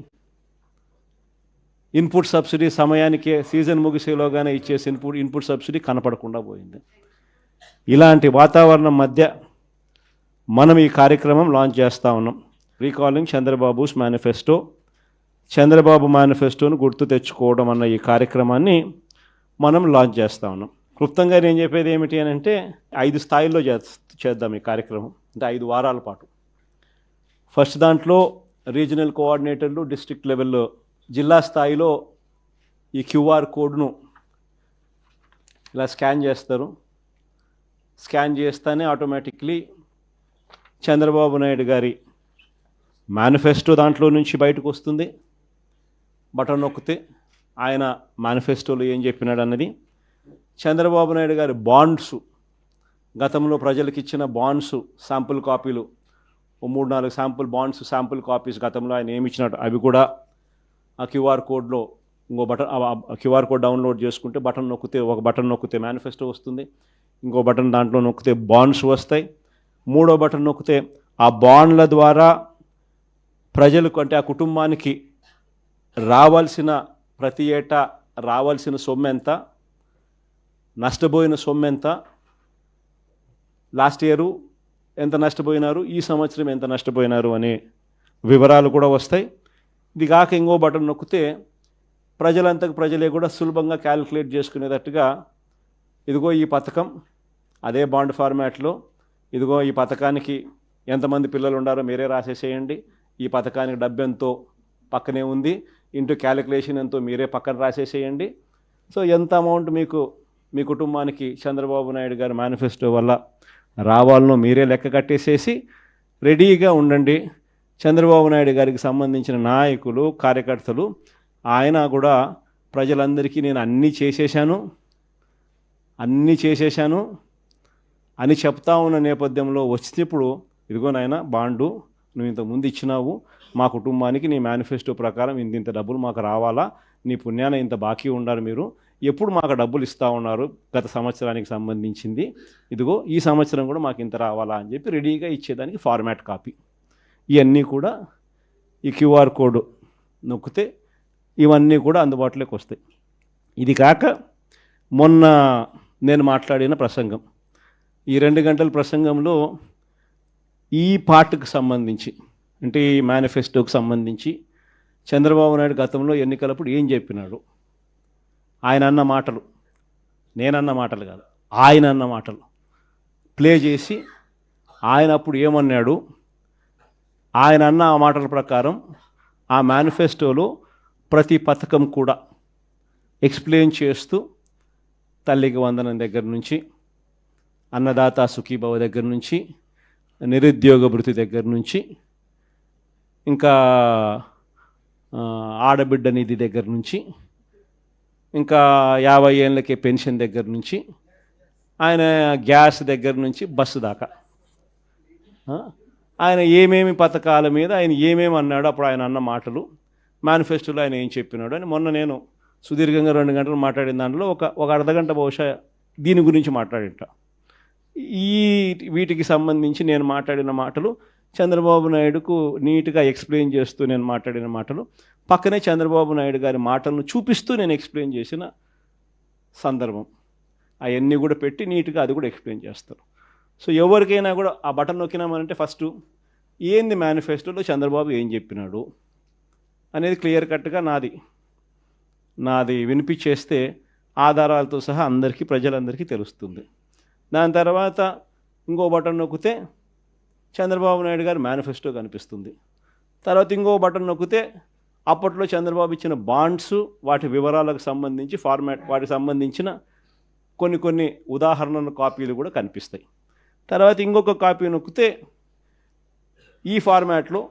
ఇన్పుట్ సబ్సిడీ సమయానికి సీజన్ ముగిసేలోగానే ఇచ్చేసి ఇన్పుట్ సబ్సిడీ కనపడకుండా పోయింది. ఇలాంటి వాతావరణం మధ్య మనం ఈ కార్యక్రమం లాంచ్ చేస్తూ ఉన్నాం. రీకాలింగ్ చంద్రబాబుస్ మేనిఫెస్టో, చంద్రబాబు మేనిఫెస్టోను గుర్తు తెచ్చుకోవడం అన్న ఈ కార్యక్రమాన్ని మనం లాంచ్ చేస్తూ ఉన్నాం. క్లుప్తంగా నేను చెప్పేది ఏమిటి అని అంటే 5 స్థాయిల్లో చేద్దాం ఈ కార్యక్రమం. అంటే 5 వారాల పాటు. ఫస్ట్ దాంట్లో రీజనల్ కోఆర్డినేటర్లు డిస్ట్రిక్ట్ లెవెల్లో జిల్లా స్థాయిలో ఈ క్యూఆర్ కోడ్ను ఇలా స్కాన్ చేస్తారు. స్కాన్ చేస్తేనే ఆటోమేటిక్లీ చంద్రబాబు నాయుడు గారి మేనిఫెస్టో దాంట్లో నుంచి బయటకు వస్తుంది. బటన్ నొక్కితే ఆయన మేనిఫెస్టోలో ఏం చెప్పినాడు అన్నది, చంద్రబాబు నాయుడు గారి బాండ్స్, గతంలో ప్రజలకు ఇచ్చిన బాండ్స్ శాంపుల్ కాపీలు, 3-4 శాంపుల్ బాండ్స్ శాంపుల్ కాపీస్ గతంలో ఆయన ఏమి ఇచ్చినట్టు అవి కూడా ఆ క్యూఆర్ కోడ్లో ఇంకో బటన్, క్యూఆర్ కోడ్ డౌన్లోడ్ చేసుకుంటే ఒక బటన్ నొక్కితే మేనిఫెస్టో వస్తుంది, ఇంకో బటన్ దాంట్లో నొక్కితే బాండ్స్ వస్తాయి, 3వ బటన్ నొక్కితే ఆ బాండ్ల ద్వారా ప్రజలకు అంటే ఆ కుటుంబానికి రావాల్సిన ప్రతి ఏటా రావాల్సిన సొమ్ము ఎంత, నష్టపోయిన సొమ్ము ఎంత, లాస్ట్ ఇయరు ఎంత నష్టపోయినారు, ఈ సంవత్సరం ఎంత నష్టపోయినారు అనే వివరాలు కూడా వస్తాయి. ఇది కాక ఇంకో బటన్ నొక్కితే ప్రజలంతకు ప్రజలే కూడా సులభంగా క్యాలిక్యులేట్ చేసుకునేటట్టుగా ఇదిగో ఈ పథకం అదే బాండ్ ఫార్మాట్లో, ఇదిగో ఈ పథకానికి ఎంతమంది పిల్లలు ఉండారో మీరే రాసేసేయండి, ఈ పథకానికి డబ్బు ఎంతో పక్కనే ఉంది, ఇంటూ క్యాలిక్యులేషన్ ఎంతో మీరే పక్కన రాసేసేయండి. సో ఎంత అమౌంట్ మీకు మీ కుటుంబానికి చంద్రబాబు నాయుడు గారి మేనిఫెస్టో వల్ల రావాలనో మీరే లెక్క కట్టేసేసి రెడీగా ఉండండి. చంద్రబాబు నాయుడు గారికి సంబంధించిన నాయకులు, కార్యకర్తలు ఆయన కూడా ప్రజలందరికీ నేను అన్నీ చేసేశాను అని చెప్తా ఉన్న నేపథ్యంలో వచ్చినప్పుడు ఇదిగో నాయన బాండు నువ్వు ఇంతకుముందు ఇచ్చినావు, మా కుటుంబానికి నీ మేనిఫెస్టో ప్రకారం ఇంత డబ్బులు మాకు రావాలా, నీ పుణ్యాన ఇంత బాకీ ఉన్నారు, మీరు ఎప్పుడు మాకు డబ్బులు ఇస్తూ ఉన్నారు గత సంవత్సరానికి సంబంధించింది, ఇదిగో ఈ సంవత్సరం కూడా మాకు ఇంత రావాలా అని చెప్పి రెడీగా ఇచ్చేదానికి ఫార్మాట్ కాపీ. ఇవన్నీ కూడా ఈ క్యూఆర్ కోడ్ నొక్కితే ఇవన్నీ కూడా అందుబాటులోకి వస్తాయి. ఇది కాక మొన్న నేను మాట్లాడిన ప్రసంగం, ఈ 2 గంటల ప్రసంగంలో ఈ పార్ట్కి సంబంధించి అంటే ఈ మేనిఫెస్టోకి సంబంధించి చంద్రబాబు నాయుడు గతంలో ఎన్నికలప్పుడు ఏం చెప్పినాడు, ఆయన అన్న మాటలు, నేనన్న మాటలు కాదు, ఆయన అన్న మాటలు ప్లే చేసి ఆయన అప్పుడు ఏమన్నాడు, ఆయన అన్న ఆ మాటల ప్రకారం ఆ మేనిఫెస్టోలో ప్రతి పథకం కూడా ఎక్స్ప్లెయిన్ చేస్తూ తల్లికి వందనం దగ్గర నుంచి, అన్నదాత సుఖీభవ దగ్గర నుంచి, నిరుద్యోగ భృతి దగ్గర నుంచి, ఇంకా ఆడబిడ్డ నిధి దగ్గర నుంచి, ఇంకా 50 ఏళ్ళకే పెన్షన్ దగ్గర నుంచి, ఆయన గ్యాస్ దగ్గర నుంచి బస్సు దాకా ఆయన ఏమేమి పథకాల మీద ఆయన ఏమేమి అన్నాడు, అప్పుడు ఆయన అన్న మాటలు, మేనిఫెస్టోలో ఆయన ఏం చెప్పినాడు అని మొన్న నేను సుదీర్ఘంగా 2 గంటలు మాట్లాడిన దాంట్లో ఒక అర్ధగంట బహుశా దీని గురించి మాట్లాడింట. వీటికి సంబంధించి నేను మాట్లాడిన మాటలు చంద్రబాబు నాయుడుకు నీట్గా ఎక్స్ప్లెయిన్ చేస్తూ నేను మాట్లాడిన మాటలు, పక్కనే చంద్రబాబు నాయుడు గారి మాటలను చూపిస్తూ నేను ఎక్స్ప్లెయిన్ చేసిన సందర్భం, అవన్నీ కూడా పెట్టి నీట్గా అది కూడా ఎక్స్ప్లెయిన్ చేస్తారు. సో ఎవరికైనా కూడా ఆ బటన్ నొక్కినామనంటే ఫస్ట్ ఏంది మేనిఫెస్టోలో చంద్రబాబు ఏం చెప్పినాడు అనేది క్లియర్ కట్గా నాది వినిపించేస్తే ఆధారాలతో సహా ప్రజలందరికీ తెలుస్తుంది. దాని తర్వాత ఇంకో బటన్ నొక్కితే చంద్రబాబు నాయుడు గారి మేనిఫెస్టో కనిపిస్తుంది. తర్వాత ఇంకో బటన్ నొక్కితే అప్పట్లో చంద్రబాబు ఇచ్చిన బాండ్స్, వాటి వివరాలకు సంబంధించి వాటికి సంబంధించిన కొన్ని ఉదాహరణల కాపీలు కూడా కనిపిస్తాయి. తర్వాత ఇంకొక కాపీ నొక్కితే ఈ ఫార్మాట్లో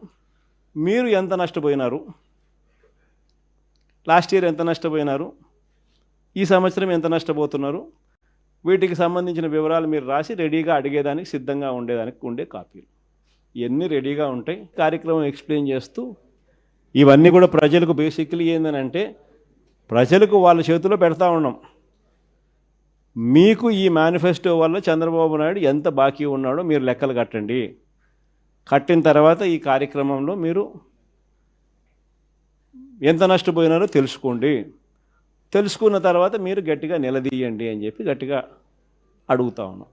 మీరు ఎంత నష్టపోయినారు, లాస్ట్ ఇయర్ ఎంత నష్టపోయినారు, ఈ సంవత్సరం ఎంత నష్టపోతున్నారు, వీటికి సంబంధించిన వివరాలు మీరు రాసి రెడీగా అడిగేదానికి సిద్ధంగా ఉండేదానికి ఉండే కాపీలు ఇవన్నీ రెడీగా ఉంటాయి. కార్యక్రమం ఎక్స్ప్లెయిన్ చేస్తూ ఇవన్నీ కూడా ప్రజలకు బేసిక్లీ ఏంటంటే ప్రజలకు వాళ్ళ చేతిలో పెడతా ఉన్నాం. మీకు ఈ మేనిఫెస్టో వల్ల చంద్రబాబు నాయుడు ఎంత బాకీ ఉన్నాడో మీరు లెక్కలు కట్టండి, కట్టిన తర్వాత ఈ కార్యక్రమంలో మీరు ఎంత నష్టపోయినారో తెలుసుకోండి, తెలుసుకున్న తర్వాత మీరు గట్టిగా నిలదీయండి అని చెప్పి గట్టిగా అడుగుతా ఉన్నాం.